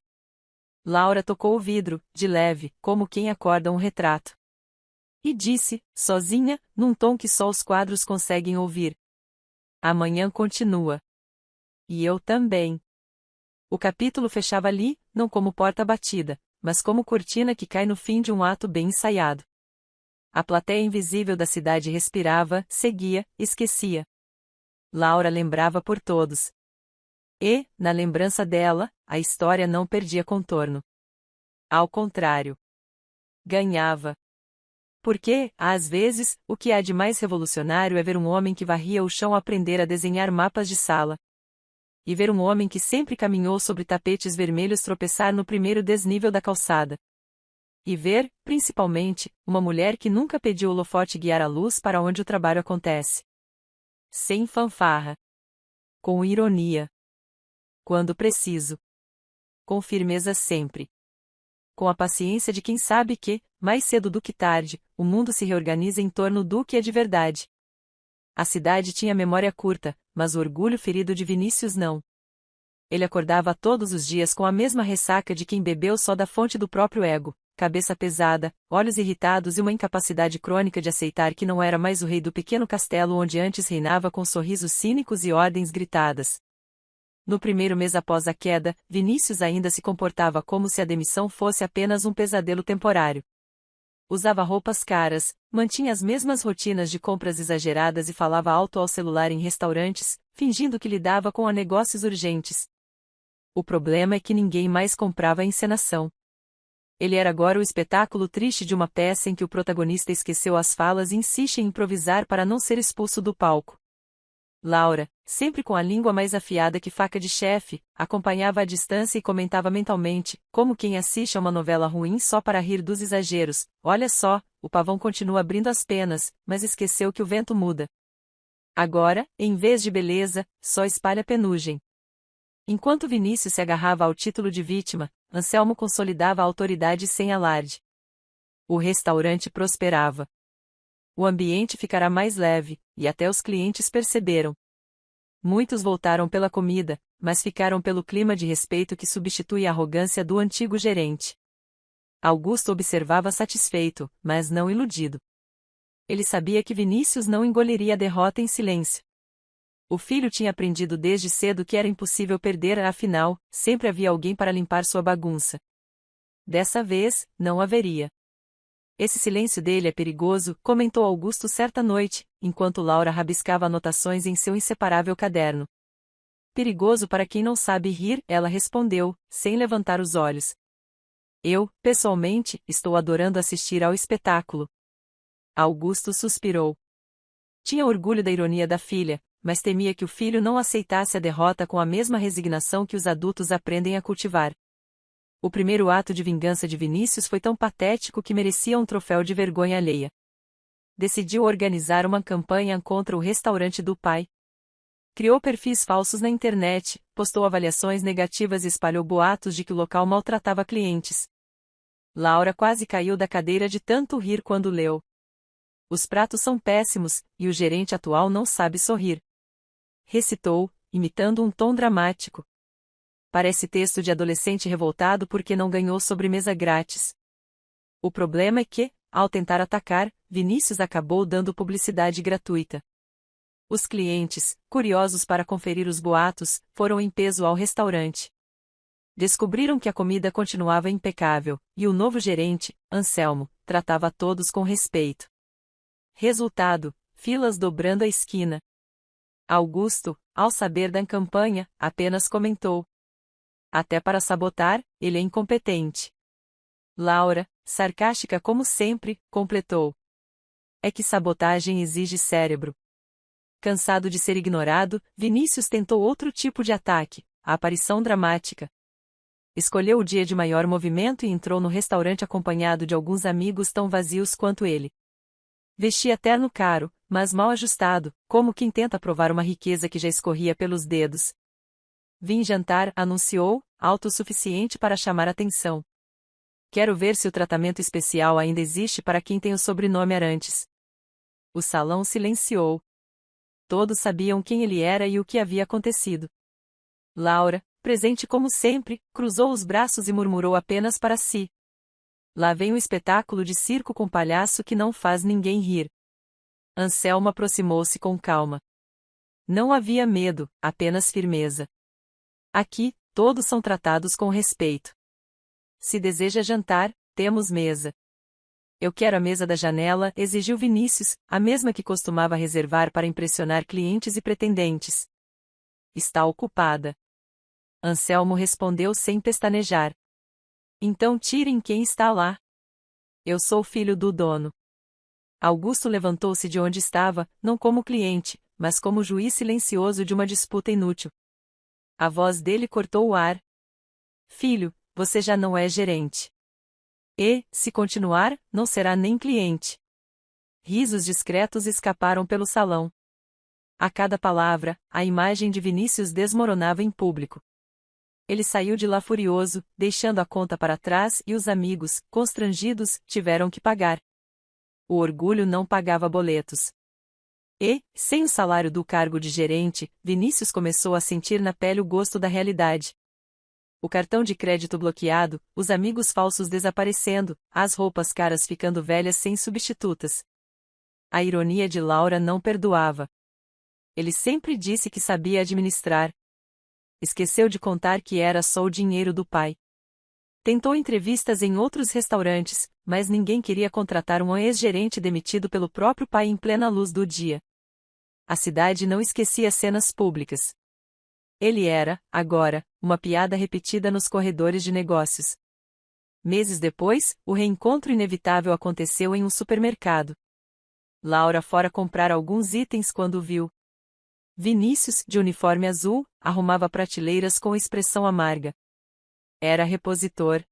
Laura tocou o vidro, de leve, como quem acorda um retrato. E disse, sozinha, num tom que só os quadros conseguem ouvir. Amanhã continua. E eu também. O capítulo fechava ali, não como porta batida, mas como cortina que cai no fim de um ato bem ensaiado. A plateia invisível da cidade respirava, seguia, esquecia. Laura lembrava por todos. E, na lembrança dela, a história não perdia contorno. Ao contrário. Ganhava. Porque, às vezes, o que há de mais revolucionário é ver um homem que varria o chão aprender a desenhar mapas de sala. E ver um homem que sempre caminhou sobre tapetes vermelhos tropeçar no primeiro desnível da calçada. E ver, principalmente, uma mulher que nunca pediu o holofote guiar a luz para onde o trabalho acontece. Sem fanfarra. Com ironia. Quando preciso. Com firmeza sempre. Com a paciência de quem sabe que, mais cedo do que tarde, o mundo se reorganiza em torno do que é de verdade. A cidade tinha memória curta, mas o orgulho ferido de Vinícius não. Ele acordava todos os dias com a mesma ressaca de quem bebeu só da fonte do próprio ego, cabeça pesada, olhos irritados e uma incapacidade crônica de aceitar que não era mais o rei do pequeno castelo onde antes reinava com sorrisos cínicos e ordens gritadas. No primeiro mês após a queda, Vinícius ainda se comportava como se a demissão fosse apenas um pesadelo temporário. Usava roupas caras, mantinha as mesmas rotinas de compras exageradas e falava alto ao celular em restaurantes, fingindo que lidava com negócios urgentes. O problema é que ninguém mais comprava a encenação. Ele era agora o espetáculo triste de uma peça em que o protagonista esqueceu as falas e insiste em improvisar para não ser expulso do palco. Laura, sempre com a língua mais afiada que faca de chefe, acompanhava à distância e comentava mentalmente, como quem assiste a uma novela ruim só para rir dos exageros: olha só, o pavão continua abrindo as penas, mas esqueceu que o vento muda. Agora, em vez de beleza, só espalha penugem. Enquanto Vinícius se agarrava ao título de vítima, Anselmo consolidava a autoridade sem alarde. O restaurante prosperava. O ambiente ficará mais leve, e até os clientes perceberam. Muitos voltaram pela comida, mas ficaram pelo clima de respeito que substitui a arrogância do antigo gerente. Augusto observava satisfeito, mas não iludido. Ele sabia que Vinícius não engoliria a derrota em silêncio. O filho tinha aprendido desde cedo que era impossível perder, afinal, sempre havia alguém para limpar sua bagunça. Dessa vez, não haveria. Esse silêncio dele é perigoso, comentou Augusto certa noite, enquanto Laura rabiscava anotações em seu inseparável caderno. Perigoso para quem não sabe rir, ela respondeu, sem levantar os olhos. Eu, pessoalmente, estou adorando assistir ao espetáculo. Augusto suspirou. Tinha orgulho da ironia da filha, mas temia que o filho não aceitasse a derrota com a mesma resignação que os adultos aprendem a cultivar. O primeiro ato de vingança de Vinícius foi tão patético que merecia um troféu de vergonha alheia. Decidiu organizar uma campanha contra o restaurante do pai. Criou perfis falsos na internet, postou avaliações negativas e espalhou boatos de que o local maltratava clientes. Laura quase caiu da cadeira de tanto rir quando leu. Os pratos são péssimos, e o gerente atual não sabe sorrir. Recitou, imitando um tom dramático. Parece texto de adolescente revoltado porque não ganhou sobremesa grátis. O problema é que, ao tentar atacar, Vinícius acabou dando publicidade gratuita. Os clientes, curiosos para conferir os boatos, foram em peso ao restaurante. Descobriram que a comida continuava impecável, e o novo gerente, Anselmo, tratava todos com respeito. Resultado: filas dobrando a esquina. Augusto, ao saber da campanha, apenas comentou. Até para sabotar, ele é incompetente. Laura, sarcástica como sempre, completou. É que sabotagem exige cérebro. Cansado de ser ignorado, Vinícius tentou outro tipo de ataque, a aparição dramática. Escolheu o dia de maior movimento e entrou no restaurante acompanhado de alguns amigos tão vazios quanto ele. Vestia terno caro, mas mal ajustado, como quem tenta provar uma riqueza que já escorria pelos dedos. Vim jantar, anunciou, autossuficiente para chamar atenção. Quero ver se o tratamento especial ainda existe para quem tem o sobrenome Arantes. O salão silenciou. Todos sabiam quem ele era e o que havia acontecido. Laura, presente como sempre, cruzou os braços e murmurou apenas para si. Lá vem o espetáculo de circo com palhaço que não faz ninguém rir. Anselmo aproximou-se com calma. Não havia medo, apenas firmeza. Aqui, todos são tratados com respeito. Se deseja jantar, temos mesa. Eu quero a mesa da janela, exigiu Vinícius, a mesma que costumava reservar para impressionar clientes e pretendentes. Está ocupada. Anselmo respondeu sem pestanejar. Então tirem quem está lá. Eu sou filho do dono. Augusto levantou-se de onde estava, não como cliente, mas como juiz silencioso de uma disputa inútil. A voz dele cortou o ar. Filho, você já não é gerente. E, se continuar, não será nem cliente. Risos discretos escaparam pelo salão. A cada palavra, a imagem de Vinícius desmoronava em público. Ele saiu de lá furioso, deixando a conta para trás e os amigos, constrangidos, tiveram que pagar. O orgulho não pagava boletos. E, sem o salário do cargo de gerente, Vinícius começou a sentir na pele o gosto da realidade. O cartão de crédito bloqueado, os amigos falsos desaparecendo, as roupas caras ficando velhas sem substitutas. A ironia de Laura não perdoava. Ele sempre disse que sabia administrar. Esqueceu de contar que era só o dinheiro do pai. Tentou entrevistas em outros restaurantes, mas ninguém queria contratar um ex-gerente demitido pelo próprio pai em plena luz do dia. A cidade não esquecia cenas públicas. Ele era, agora, uma piada repetida nos corredores de negócios. Meses depois, o reencontro inevitável aconteceu em um supermercado. Laura fora comprar alguns itens quando o viu. Vinícius, de uniforme azul, arrumava prateleiras com expressão amarga. Era repositor.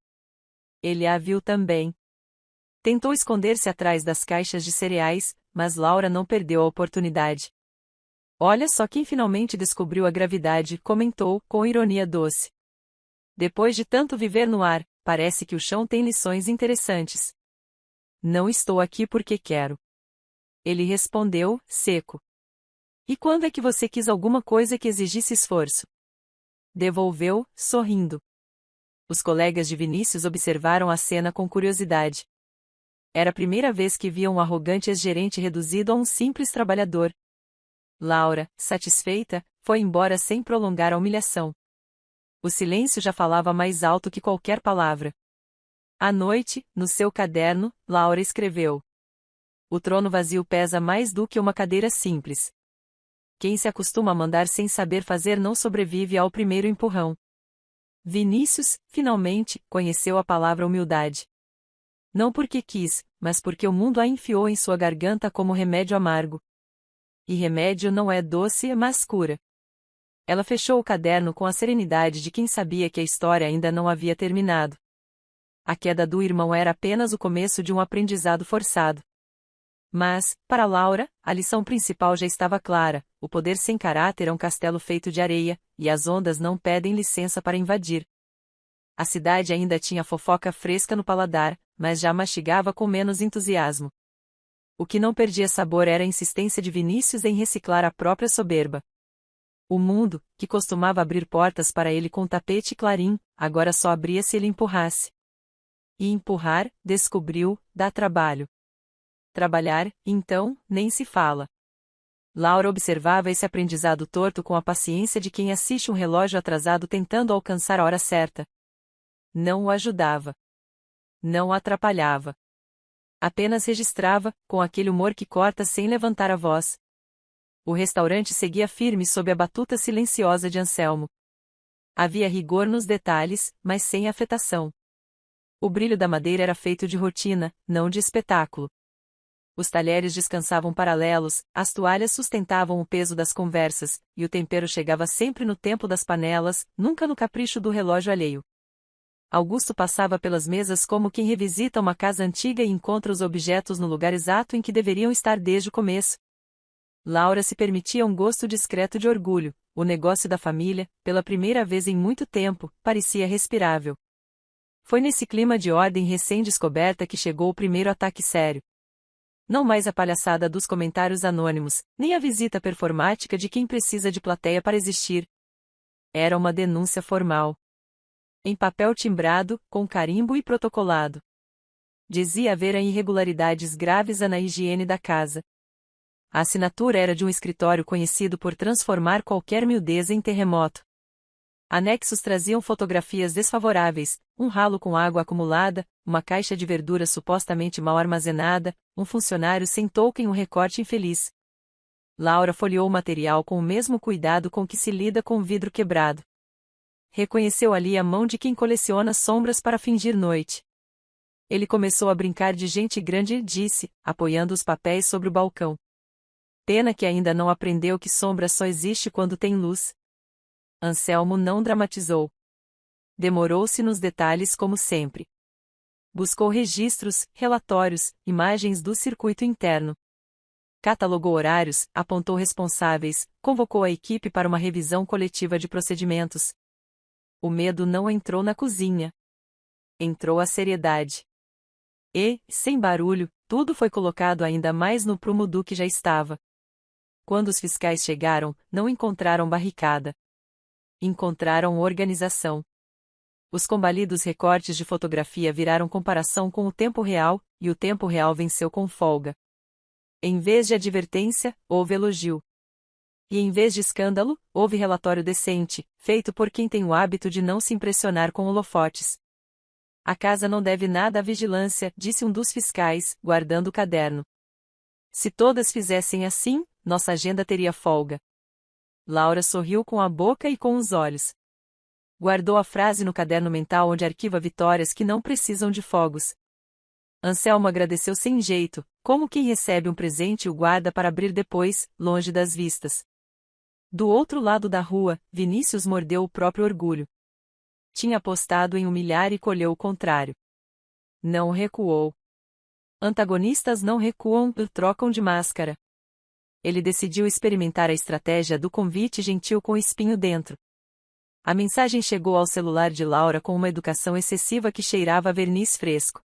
Ele a viu também. Tentou esconder-se atrás das caixas de cereais, mas Laura não perdeu a oportunidade. Olha só quem finalmente descobriu a gravidade, comentou, com ironia doce. Depois de tanto viver no ar, parece que o chão tem lições interessantes. Não estou aqui porque quero. Ele respondeu, seco. E quando é que você quis alguma coisa que exigisse esforço? Devolveu, sorrindo. Os colegas de Vinícius observaram a cena com curiosidade. Era a primeira vez que viam um arrogante ex-gerente reduzido a um simples trabalhador. Laura, satisfeita, foi embora sem prolongar a humilhação. O silêncio já falava mais alto que qualquer palavra. À noite, no seu caderno, Laura escreveu: o trono vazio pesa mais do que uma cadeira simples. Quem se acostuma a mandar sem saber fazer não sobrevive ao primeiro empurrão. Vinícius, finalmente, conheceu a palavra humildade. Não porque quis, mas porque o mundo a enfiou em sua garganta como remédio amargo. E remédio não é doce, mas cura. Ela fechou o caderno com a serenidade de quem sabia que a história ainda não havia terminado. A queda do irmão era apenas o começo de um aprendizado forçado. Mas, para Laura, a lição principal já estava clara: o poder sem caráter é um castelo feito de areia, e as ondas não pedem licença para invadir. A cidade ainda tinha fofoca fresca no paladar, mas já mastigava com menos entusiasmo. O que não perdia sabor era a insistência de Vinícius em reciclar a própria soberba. O mundo, que costumava abrir portas para ele com tapete clarim, agora só abria se ele empurrasse. E empurrar, descobriu, dá trabalho. Trabalhar, então, nem se fala. Laura observava esse aprendizado torto com a paciência de quem assiste um relógio atrasado tentando alcançar a hora certa. Não o ajudava. Não o atrapalhava. Apenas registrava, com aquele humor que corta sem levantar a voz. O restaurante seguia firme sob a batuta silenciosa de Anselmo. Havia rigor nos detalhes, mas sem afetação. O brilho da madeira era feito de rotina, não de espetáculo. Os talheres descansavam paralelos, as toalhas sustentavam o peso das conversas, e o tempero chegava sempre no tempo das panelas, nunca no capricho do relógio alheio. Augusto passava pelas mesas como quem revisita uma casa antiga e encontra os objetos no lugar exato em que deveriam estar desde o começo. Laura se permitia um gosto discreto de orgulho: o negócio da família, pela primeira vez em muito tempo, parecia respirável. Foi nesse clima de ordem recém-descoberta que chegou o primeiro ataque sério. Não mais a palhaçada dos comentários anônimos, nem a visita performática de quem precisa de plateia para existir. Era uma denúncia formal. Em papel timbrado, com carimbo e protocolado. Dizia haver irregularidades graves na higiene da casa. A assinatura era de um escritório conhecido por transformar qualquer miudez em terremoto. Anexos traziam fotografias desfavoráveis: um ralo com água acumulada, uma caixa de verduras supostamente mal armazenada, um funcionário sem touca em um recorte infeliz. Laura folheou o material com o mesmo cuidado com que se lida com vidro quebrado. Reconheceu ali a mão de quem coleciona sombras para fingir noite. Ele começou a brincar de gente grande, disse, apoiando os papéis sobre o balcão. Pena que ainda não aprendeu que sombra só existe quando tem luz. Anselmo não dramatizou. Demorou-se nos detalhes como sempre. Buscou registros, relatórios, imagens do circuito interno. Catalogou horários, apontou responsáveis, convocou a equipe para uma revisão coletiva de procedimentos. O medo não entrou na cozinha. Entrou a seriedade. E, sem barulho, tudo foi colocado ainda mais no prumo do que já estava. Quando os fiscais chegaram, não encontraram barricada. Encontraram organização. Os combalidos recortes de fotografia viraram comparação com o tempo real, e o tempo real venceu com folga. Em vez de advertência, houve elogio. E em vez de escândalo, houve relatório decente, feito por quem tem o hábito de não se impressionar com holofotes. A casa não deve nada à vigilância, disse um dos fiscais, guardando o caderno. Se todas fizessem assim, nossa agenda teria folga. Laura sorriu com a boca e com os olhos. Guardou a frase no caderno mental onde arquiva vitórias que não precisam de fogos. Anselmo agradeceu sem jeito, como quem recebe um presente e o guarda para abrir depois, longe das vistas. Do outro lado da rua, Vinícius mordeu o próprio orgulho. Tinha apostado em humilhar e colheu o contrário. Não recuou. Antagonistas não recuam, trocam de máscara. Ele decidiu experimentar a estratégia do convite gentil com espinho dentro. A mensagem chegou ao celular de Laura com uma educação excessiva que cheirava a verniz fresco.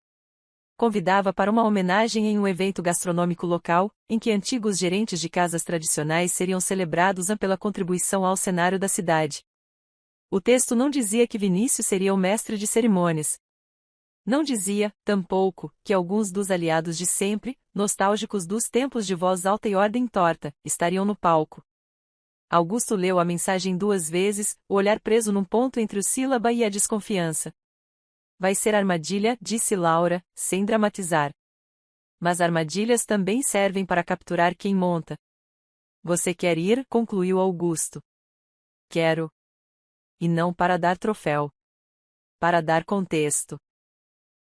Convidava para uma homenagem em um evento gastronômico local, em que antigos gerentes de casas tradicionais seriam celebrados pela contribuição ao cenário da cidade. O texto não dizia que Vinícius seria o mestre de cerimônias. Não dizia, tampouco, que alguns dos aliados de sempre, nostálgicos dos tempos de voz alta e ordem torta, estariam no palco. Augusto leu a mensagem 2 vezes, o olhar preso num ponto entre o sílaba e a desconfiança. Vai ser armadilha, disse Laura, sem dramatizar. Mas armadilhas também servem para capturar quem monta. Você quer ir? Concluiu Augusto. Quero. E não para dar troféu. Para dar contexto.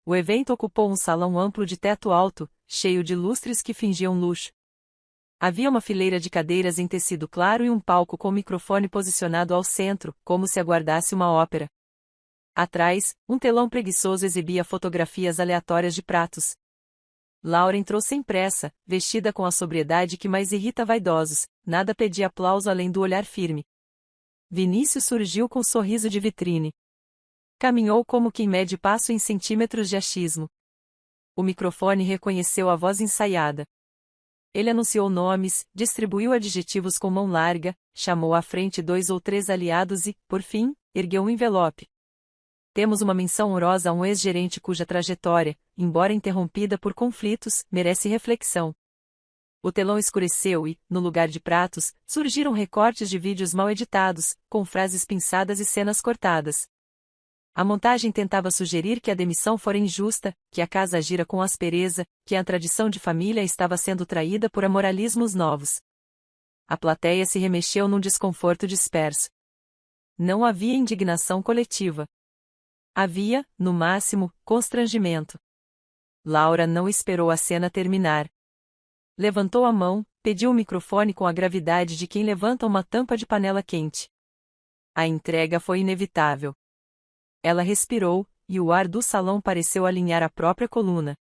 O evento ocupou um salão amplo de teto alto, cheio de lustres que fingiam luxo. Havia uma fileira de cadeiras em tecido claro e um palco com microfone posicionado ao centro, como se aguardasse uma ópera. Atrás, um telão preguiçoso exibia fotografias aleatórias de pratos. Laura entrou sem pressa, vestida com a sobriedade que mais irrita vaidosos, nada pedia aplauso além do olhar firme. Vinícius surgiu com sorriso de vitrine. Caminhou como quem mede passo em centímetros de achismo. O microfone reconheceu a voz ensaiada. Ele anunciou nomes, distribuiu adjetivos com mão larga, chamou à frente 2 ou 3 aliados e, por fim, ergueu um envelope. Temos uma menção honrosa a um ex-gerente cuja trajetória, embora interrompida por conflitos, merece reflexão. O telão escureceu e, no lugar de pratos, surgiram recortes de vídeos mal editados, com frases pinçadas e cenas cortadas. A montagem tentava sugerir que a demissão fora injusta, que a casa agira com aspereza, que a tradição de família estava sendo traída por amoralismos novos. A plateia se remexeu num desconforto disperso. Não havia indignação coletiva. Havia, no máximo, constrangimento. Laura não esperou a cena terminar. Levantou a mão, pediu o microfone com a gravidade de quem levanta uma tampa de panela quente. A entrega foi inevitável. Ela respirou, e o ar do salão pareceu alinhar a própria coluna.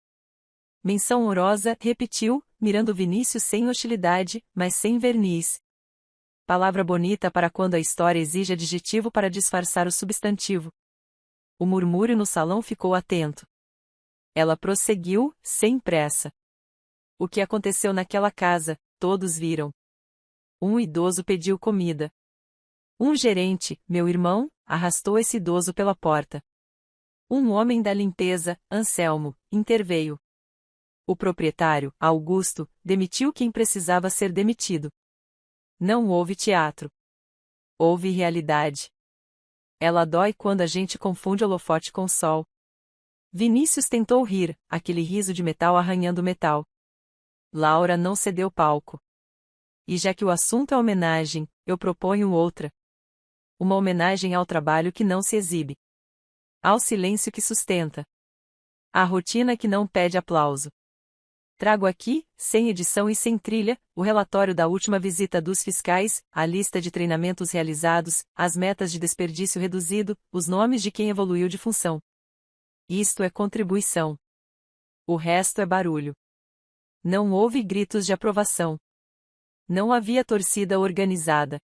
Menção honrosa, repetiu, mirando Vinícius sem hostilidade, mas sem verniz. Palavra bonita para quando a história exige adjetivo para disfarçar o substantivo. O murmúrio no salão ficou atento. Ela prosseguiu, sem pressa. O que aconteceu naquela casa, todos viram. Um idoso pediu comida. Um gerente, meu irmão, arrastou esse idoso pela porta. Um homem da limpeza, Anselmo, interveio. O proprietário, Augusto, demitiu quem precisava ser demitido. Não houve teatro. Houve realidade. Ela dói quando a gente confunde holofote com sol. Vinícius tentou rir, aquele riso de metal arranhando metal. Laura não cedeu palco. E já que o assunto é homenagem, eu proponho outra. Uma homenagem ao trabalho que não se exibe. Ao silêncio que sustenta. À rotina que não pede aplauso. Trago aqui, sem edição e sem trilha, o relatório da última visita dos fiscais, a lista de treinamentos realizados, as metas de desperdício reduzido, os nomes de quem evoluiu de função. Isto é contribuição. O resto é barulho. Não houve gritos de aprovação. Não havia torcida organizada.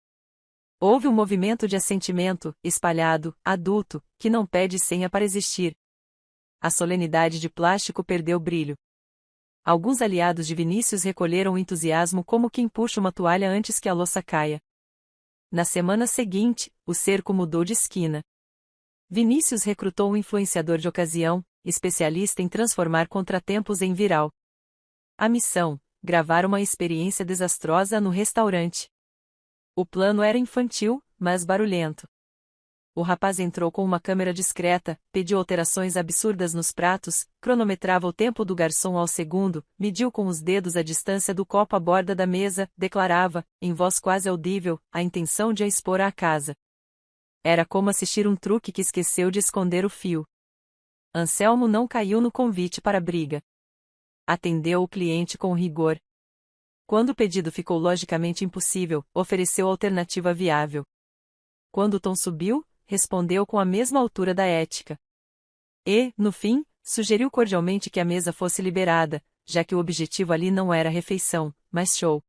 Houve um movimento de assentimento, espalhado, adulto, que não pede senha para existir. A solenidade de plástico perdeu brilho. Alguns aliados de Vinícius recolheram o entusiasmo como quem puxa uma toalha antes que a louça caia. Na semana seguinte, o cerco mudou de esquina. Vinícius recrutou um influenciador de ocasião, especialista em transformar contratempos em viral. A missão: gravar uma experiência desastrosa no restaurante. O plano era infantil, mas barulhento. O rapaz entrou com uma câmera discreta, pediu alterações absurdas nos pratos, cronometrava o tempo do garçom ao segundo, mediu com os dedos a distância do copo à borda da mesa, declarava, em voz quase audível, a intenção de a expor à casa. Era como assistir um truque que esqueceu de esconder o fio. Anselmo não caiu no convite para a briga. Atendeu o cliente com rigor. Quando o pedido ficou logicamente impossível, ofereceu alternativa viável. Quando o tom subiu, respondeu com a mesma altura da ética. E, no fim, sugeriu cordialmente que a mesa fosse liberada, já que o objetivo ali não era refeição, mas show.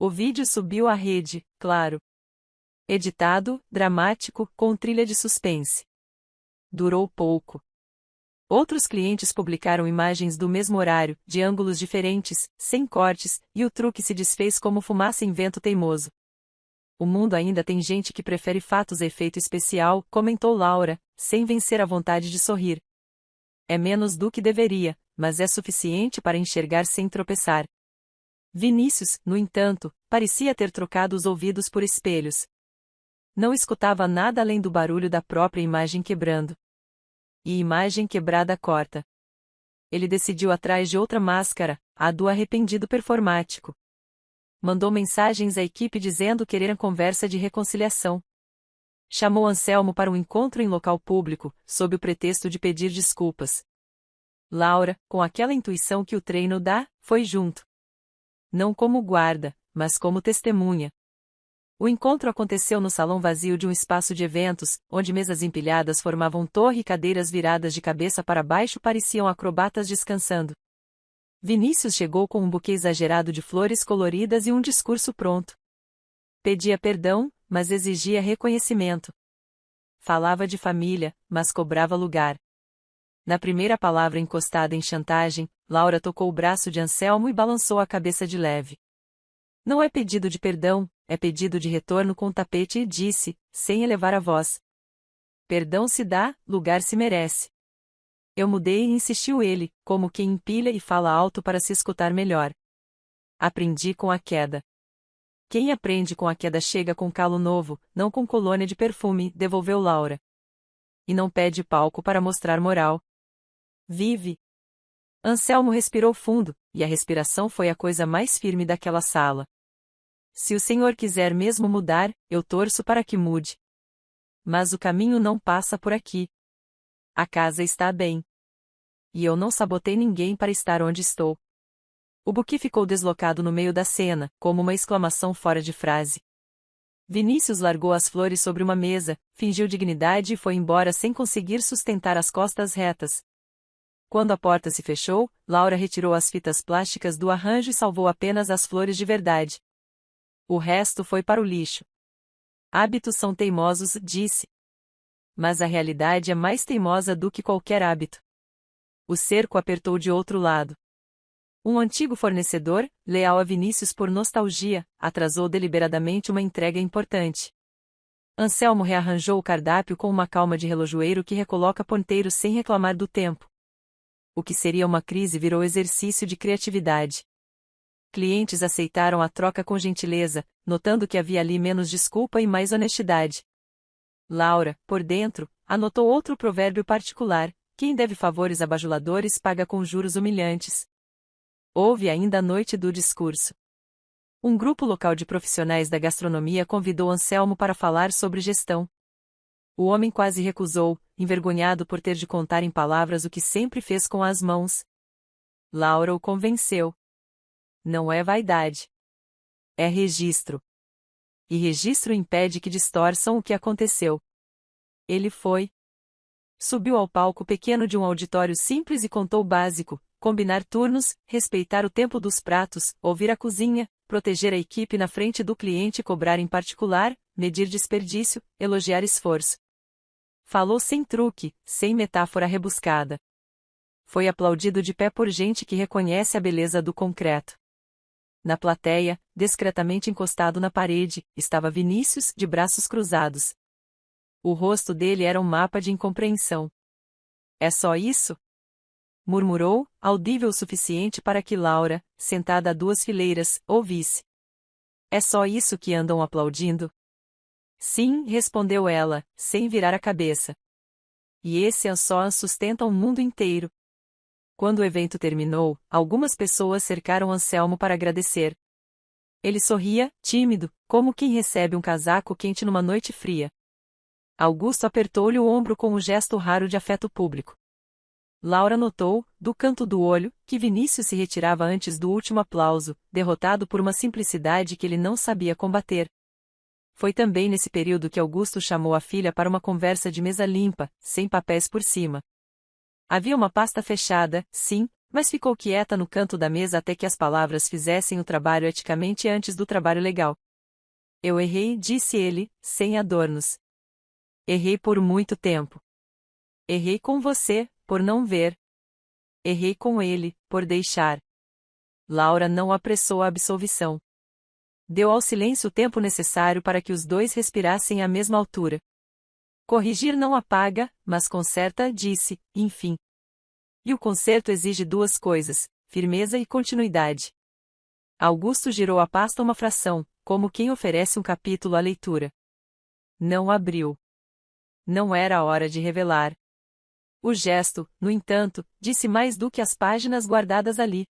O vídeo subiu à rede, claro. Editado, dramático, com trilha de suspense. Durou pouco. Outros clientes publicaram imagens do mesmo horário, de ângulos diferentes, sem cortes, e o truque se desfez como fumaça em vento teimoso. O mundo ainda tem gente que prefere fatos efeito especial, comentou Laura, sem vencer a vontade de sorrir. É menos do que deveria, mas é suficiente para enxergar sem tropeçar. Vinícius, no entanto, parecia ter trocado os ouvidos por espelhos. Não escutava nada além do barulho da própria imagem quebrando. E imagem quebrada corta. Ele decidiu atrás de outra máscara, a do arrependido performático. Mandou mensagens à equipe dizendo querer a conversa de reconciliação. Chamou Anselmo para um encontro em local público, sob o pretexto de pedir desculpas. Laura, com aquela intuição que o treino dá, foi junto. Não como guarda, mas como testemunha. O encontro aconteceu no salão vazio de um espaço de eventos, onde mesas empilhadas formavam torre e cadeiras viradas de cabeça para baixo pareciam acrobatas descansando. Vinícius chegou com um buquê exagerado de flores coloridas e um discurso pronto. Pedia perdão, mas exigia reconhecimento. Falava de família, mas cobrava lugar. Na primeira palavra encostada em chantagem, Laura tocou o braço de Anselmo e balançou a cabeça de leve. Não é pedido de perdão, é pedido de retorno com o tapete e disse, sem elevar a voz. Perdão se dá, lugar se merece. Eu mudei e insistiu ele, como quem empilha e fala alto para se escutar melhor. Aprendi com a queda. Quem aprende com a queda chega com calo novo, não com colônia de perfume, devolveu Laura. E não pede palco para mostrar moral. Vive. Anselmo respirou fundo, e a respiração foi a coisa mais firme daquela sala. Se o Senhor quiser mesmo mudar, eu torço para que mude. Mas o caminho não passa por aqui. A casa está bem. E eu não sabotei ninguém para estar onde estou. O buquê ficou deslocado no meio da cena, como uma exclamação fora de frase. Vinícius largou as flores sobre uma mesa, fingiu dignidade e foi embora sem conseguir sustentar as costas retas. Quando a porta se fechou, Laura retirou as fitas plásticas do arranjo e salvou apenas as flores de verdade. O resto foi para o lixo. Hábitos são teimosos, disse. Mas a realidade é mais teimosa do que qualquer hábito. O cerco apertou de outro lado. Um antigo fornecedor, leal a Vinícius por nostalgia, atrasou deliberadamente uma entrega importante. Anselmo rearranjou o cardápio com uma calma de relojoeiro que recoloca ponteiros sem reclamar do tempo. O que seria uma crise virou exercício de criatividade. Clientes aceitaram a troca com gentileza, notando que havia ali menos desculpa e mais honestidade. Laura, por dentro, anotou outro provérbio particular: quem deve favores a bajuladores paga com juros humilhantes. Houve ainda a noite do discurso. Um grupo local de profissionais da gastronomia convidou Anselmo para falar sobre gestão. O homem quase recusou, envergonhado por ter de contar em palavras o que sempre fez com as mãos. Laura o convenceu. Não é vaidade. É registro. E registro impede que distorçam o que aconteceu. Ele foi. Subiu ao palco pequeno de um auditório simples e contou o básico: combinar turnos, respeitar o tempo dos pratos, ouvir a cozinha, proteger a equipe na frente do cliente e cobrar em particular, medir desperdício, elogiar esforço. Falou sem truque, sem metáfora rebuscada. Foi aplaudido de pé por gente que reconhece a beleza do concreto. Na plateia, discretamente encostado na parede, estava Vinícius, de braços cruzados. O rosto dele era um mapa de incompreensão. É só isso? Murmurou, audível o suficiente para que Laura, sentada a 2 fileiras, ouvisse. É só isso que andam aplaudindo? Sim, respondeu ela, sem virar a cabeça. E esse só sustenta o mundo inteiro. Quando o evento terminou, algumas pessoas cercaram Anselmo para agradecer. Ele sorria, tímido, como quem recebe um casaco quente numa noite fria. Augusto apertou-lhe o ombro com um gesto raro de afeto público. Laura notou, do canto do olho, que Vinícius se retirava antes do último aplauso, derrotado por uma simplicidade que ele não sabia combater. Foi também nesse período que Augusto chamou a filha para uma conversa de mesa limpa, sem papéis por cima. Havia uma pasta fechada, sim, Mas ficou quieta no canto da mesa até que as palavras fizessem o trabalho eticamente antes do trabalho legal. Eu errei, disse ele, sem adornos. Errei por muito tempo. Errei com você, por não ver. Errei com ele, por deixar. Laura não apressou a absolvição. Deu ao silêncio o tempo necessário para que os dois respirassem à mesma altura. Corrigir não apaga, mas conserta, disse, enfim. E o conserto exige duas coisas, firmeza e continuidade. Augusto girou a pasta uma fração, como quem oferece um capítulo à leitura. Não abriu. Não era a hora de revelar. O gesto, no entanto, disse mais do que as páginas guardadas ali.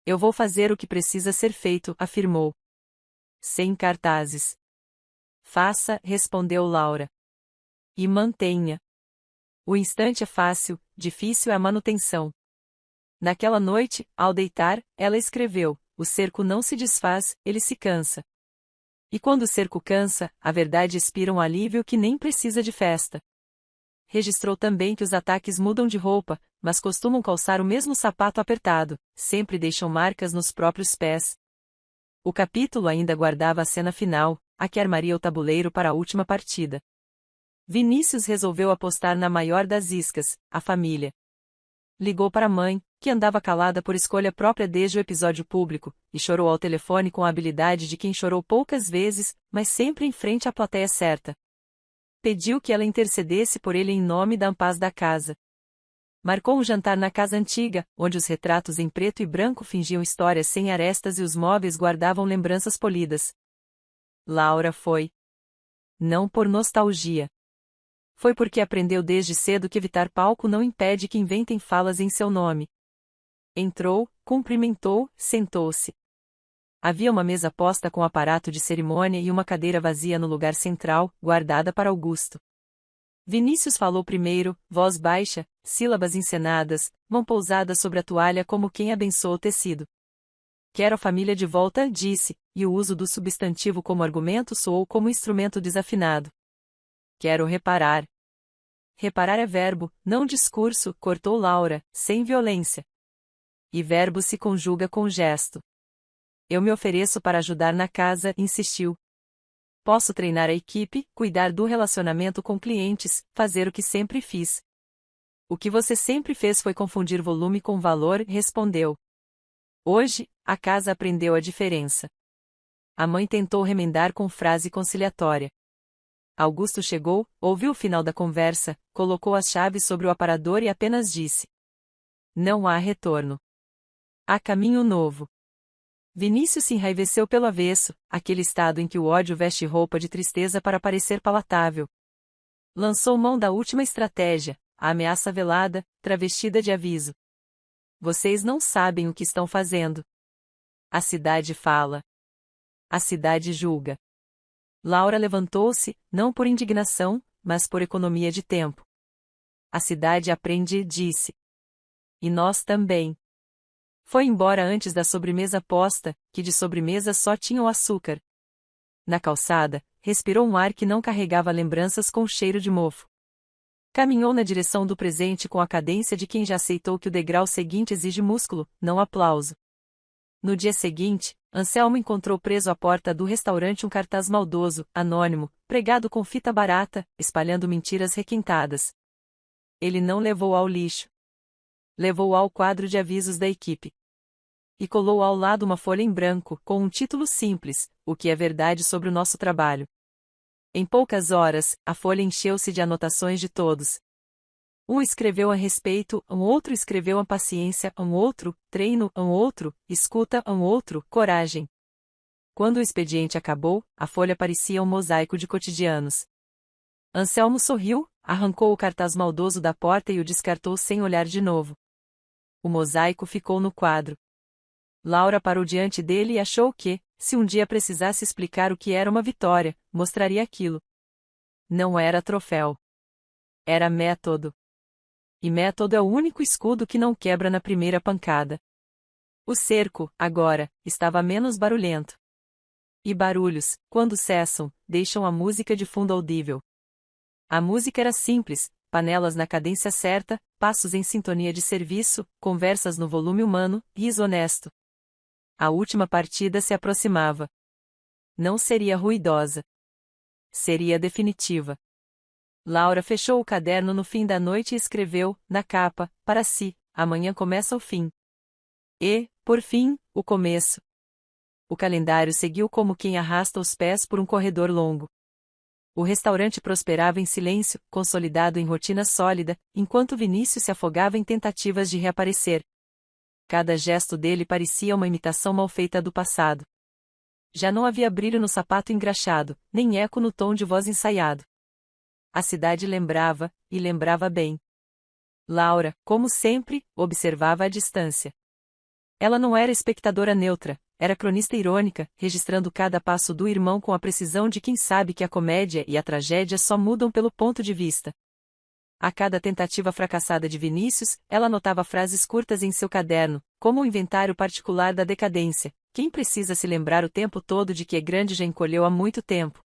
Eu vou fazer o que precisa ser feito, afirmou. Sem cartazes. Faça, respondeu Laura. E mantenha. O instante é fácil, difícil é a manutenção. Naquela noite, ao deitar, ela escreveu: o cerco não se desfaz, ele se cansa. E quando o cerco cansa, a verdade expira um alívio que nem precisa de festa. Registrou também que os ataques mudam de roupa, mas costumam calçar o mesmo sapato apertado, sempre deixam marcas nos próprios pés. O capítulo ainda guardava a cena final, a que armaria o tabuleiro para a última partida. Vinícius resolveu apostar na maior das iscas, a família. Ligou para a mãe, que andava calada por escolha própria desde o episódio público, e chorou ao telefone com a habilidade de quem chorou poucas vezes, mas sempre em frente à plateia certa. Pediu que ela intercedesse por ele em nome da paz da casa. Marcou um jantar na casa antiga, onde os retratos em preto e branco fingiam histórias sem arestas e os móveis guardavam lembranças polidas. Laura foi. Não por nostalgia. Foi porque aprendeu desde cedo que evitar palco não impede que inventem falas em seu nome. Entrou, cumprimentou, sentou-se. Havia uma mesa posta com aparato de cerimônia e uma cadeira vazia no lugar central, guardada para Augusto. Vinícius falou primeiro, voz baixa, sílabas encenadas, mão pousada sobre a toalha como quem abençoa o tecido. Quero a família de volta, disse, e o uso do substantivo como argumento soou como instrumento desafinado. Quero reparar. Reparar é verbo, não discurso, cortou Laura, sem violência. E verbo se conjuga com gesto. Eu me ofereço para ajudar na casa, insistiu. Posso treinar a equipe, cuidar do relacionamento com clientes, fazer o que sempre fiz. O que você sempre fez foi confundir volume com valor, respondeu. Hoje, a casa aprendeu a diferença. A mãe tentou remendar com frase conciliatória. Augusto chegou, ouviu o final da conversa, colocou as chaves sobre o aparador e apenas disse: não há retorno. Há caminho novo. Vinícius se enraiveceu pelo avesso, aquele estado em que o ódio veste roupa de tristeza para parecer palatável. Lançou mão da última estratégia, a ameaça velada, travestida de aviso. Vocês não sabem o que estão fazendo. A cidade fala. A cidade julga. Laura levantou-se, não por indignação, mas por economia de tempo. A cidade aprende, disse. E nós também. Foi embora antes da sobremesa posta, que de sobremesa só tinha o açúcar. Na calçada, respirou um ar que não carregava lembranças com cheiro de mofo. Caminhou na direção do presente com a cadência de quem já aceitou que o degrau seguinte exige músculo, não aplauso. No dia seguinte, Anselmo encontrou preso à porta do restaurante um cartaz maldoso, anônimo, pregado com fita barata, espalhando mentiras requintadas. Ele não levou ao lixo. Levou ao quadro de avisos da equipe. E colou ao lado uma folha em branco, com um título simples: O que é verdade sobre o nosso trabalho. Em poucas horas, a folha encheu-se de anotações de todos. Um escreveu a respeito, um outro escreveu a paciência, um outro, treino, um outro, escuta, um outro, coragem. Quando o expediente acabou, a folha parecia um mosaico de cotidianos. Anselmo sorriu, arrancou o cartaz maldoso da porta e o descartou sem olhar de novo. O mosaico ficou no quadro. Laura parou diante dele e achou que, se um dia precisasse explicar o que era uma vitória, mostraria aquilo. Não era troféu. Era método. E método é o único escudo que não quebra na primeira pancada. O cerco, agora, estava menos barulhento. E barulhos, quando cessam, deixam a música de fundo audível. A música era simples, panelas na cadência certa, passos em sintonia de serviço, conversas no volume humano, riso honesto. A última partida se aproximava. Não seria ruidosa. Seria definitiva. Laura fechou o caderno no fim da noite e escreveu, na capa, para si: amanhã começa o fim. E, por fim, o começo. O calendário seguiu como quem arrasta os pés por um corredor longo. O restaurante prosperava em silêncio, consolidado em rotina sólida, enquanto Vinícius se afogava em tentativas de reaparecer. Cada gesto dele parecia uma imitação mal feita do passado. Já não havia brilho no sapato engraxado, nem eco no tom de voz ensaiado. A cidade lembrava, e lembrava bem. Laura, como sempre, observava à distância. Ela não era espectadora neutra, era cronista irônica, registrando cada passo do irmão com a precisão de quem sabe que a comédia e a tragédia só mudam pelo ponto de vista. A cada tentativa fracassada de Vinícius, ela anotava frases curtas em seu caderno, como um inventário particular da decadência. Quem precisa se lembrar o tempo todo de que é grande já encolheu há muito tempo.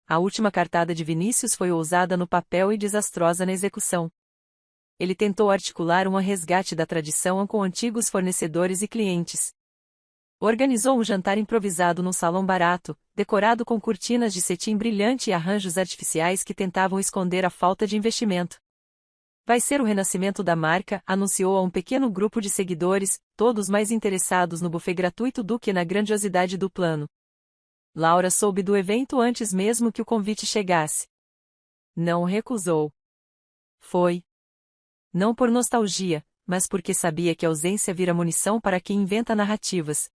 A última cartada de Vinícius foi ousada no papel e desastrosa na execução. Ele tentou articular um resgate da tradição com antigos fornecedores e clientes. Organizou um jantar improvisado num salão barato, decorado com cortinas de cetim brilhante e arranjos artificiais que tentavam esconder a falta de investimento. Vai ser o renascimento da marca, anunciou a um pequeno grupo de seguidores, todos mais interessados no buffet gratuito do que na grandiosidade do plano. Laura soube do evento antes mesmo que o convite chegasse. Não recusou. Foi. Não por nostalgia, mas porque sabia que a ausência vira munição para quem inventa narrativas.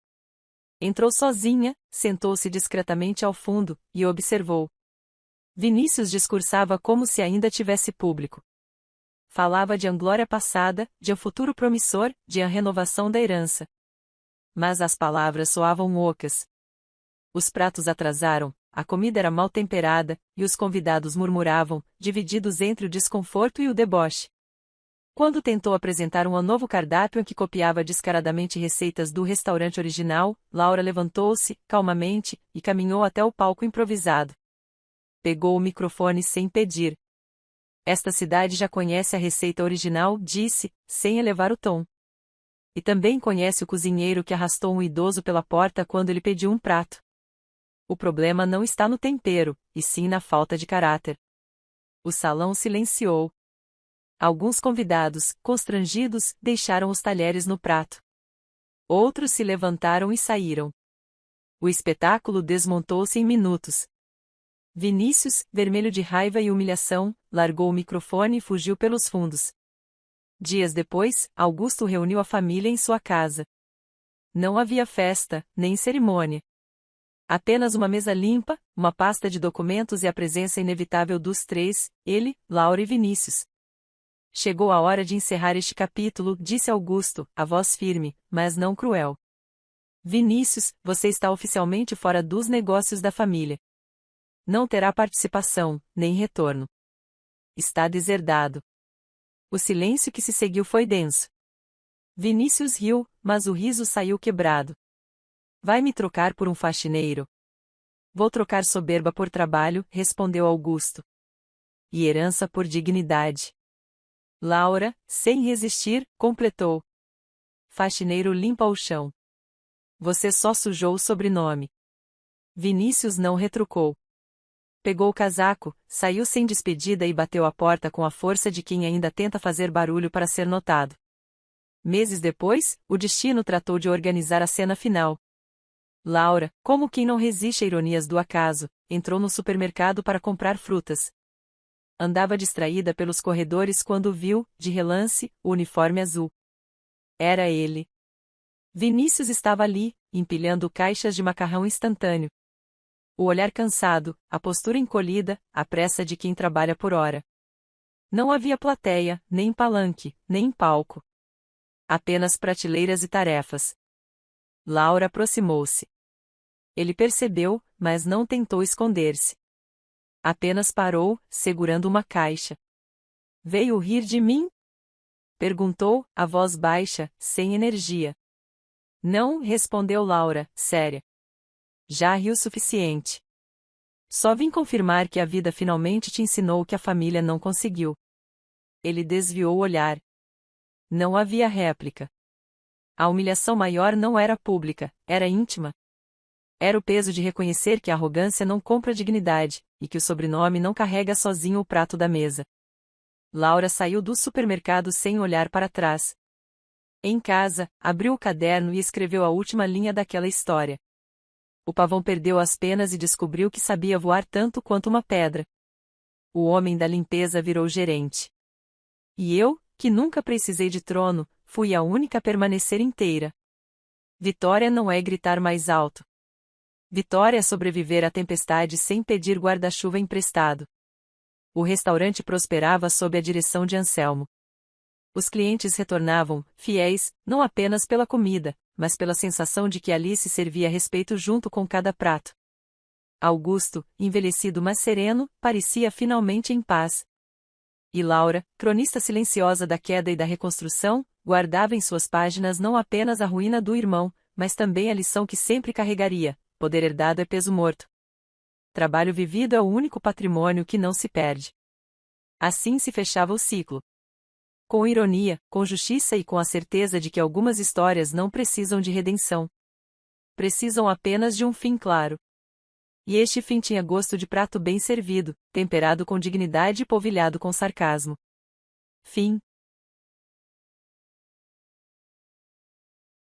Entrou sozinha, sentou-se discretamente ao fundo, e observou. Vinícius discursava como se ainda tivesse público. Falava de glória passada, de um futuro promissor, de a renovação da herança. Mas as palavras soavam ocas. Os pratos atrasaram, a comida era mal temperada, e os convidados murmuravam, divididos entre o desconforto e o deboche. Quando tentou apresentar um novo cardápio em que copiava descaradamente receitas do restaurante original, Laura levantou-se, calmamente, e caminhou até o palco improvisado. Pegou o microfone sem pedir. Esta cidade já conhece a receita original, disse, sem elevar o tom. E também conhece o cozinheiro que arrastou um idoso pela porta quando ele pediu um prato. O problema não está no tempero, e sim na falta de caráter. O salão silenciou. Alguns convidados, constrangidos, deixaram os talheres no prato. Outros se levantaram e saíram. O espetáculo desmontou-se em minutos. Vinícius, vermelho de raiva e humilhação, largou o microfone e fugiu pelos fundos. Dias depois, Augusto reuniu a família em sua casa. Não havia festa, nem cerimônia. Apenas uma mesa limpa, uma pasta de documentos e a presença inevitável dos três, ele, Laura e Vinícius. Chegou a hora de encerrar este capítulo, disse Augusto, a voz firme, mas não cruel. Vinícius, você está oficialmente fora dos negócios da família. Não terá participação, nem retorno. Está deserdado. O silêncio que se seguiu foi denso. Vinícius riu, mas o riso saiu quebrado. Vai me trocar por um faxineiro? Vou trocar soberba por trabalho, respondeu Augusto. E herança por dignidade. Laura, sem resistir, completou. Faxineiro limpa o chão. Você só sujou o sobrenome. Vinícius não retrucou. Pegou o casaco, saiu sem despedida e bateu a porta com a força de quem ainda tenta fazer barulho para ser notado. Meses depois, o destino tratou de organizar a cena final. Laura, como quem não resiste a ironias do acaso, entrou no supermercado para comprar frutas. Andava distraída pelos corredores quando viu, de relance, o uniforme azul. Era ele. Vinícius estava ali, empilhando caixas de macarrão instantâneo. O olhar cansado, a postura encolhida, a pressa de quem trabalha por hora. Não havia plateia, nem palanque, nem palco. Apenas prateleiras e tarefas. Laura aproximou-se. Ele percebeu, mas não tentou esconder-se. Apenas parou, segurando uma caixa. Veio rir de mim? Perguntou, a voz baixa, sem energia. Não, respondeu Laura, séria. Já ri o suficiente. Só vim confirmar que a vida finalmente te ensinou o que a família não conseguiu. Ele desviou o olhar. Não havia réplica. A humilhação maior não era pública, era íntima. Era o peso de reconhecer que a arrogância não compra dignidade, e que o sobrenome não carrega sozinho o prato da mesa. Laura saiu do supermercado sem olhar para trás. Em casa, abriu o caderno e escreveu a última linha daquela história. O pavão perdeu as penas e descobriu que sabia voar tanto quanto uma pedra. O homem da limpeza virou gerente. E eu, que nunca precisei de trono, fui a única a permanecer inteira. Vitória não é gritar mais alto. Vitória é sobreviver à tempestade sem pedir guarda-chuva emprestado. O restaurante prosperava sob a direção de Anselmo. Os clientes retornavam, fiéis, não apenas pela comida, mas pela sensação de que ali se servia respeito junto com cada prato. Augusto, envelhecido mas sereno, parecia finalmente em paz. E Laura, cronista silenciosa da queda e da reconstrução, guardava em suas páginas não apenas a ruína do irmão, mas também a lição que sempre carregaria: poder herdado é peso morto. Trabalho vivido é o único patrimônio que não se perde. Assim se fechava o ciclo. Com ironia, com justiça e com a certeza de que algumas histórias não precisam de redenção. Precisam apenas de um fim claro. E este fim tinha gosto de prato bem servido, temperado com dignidade e polvilhado com sarcasmo. Fim.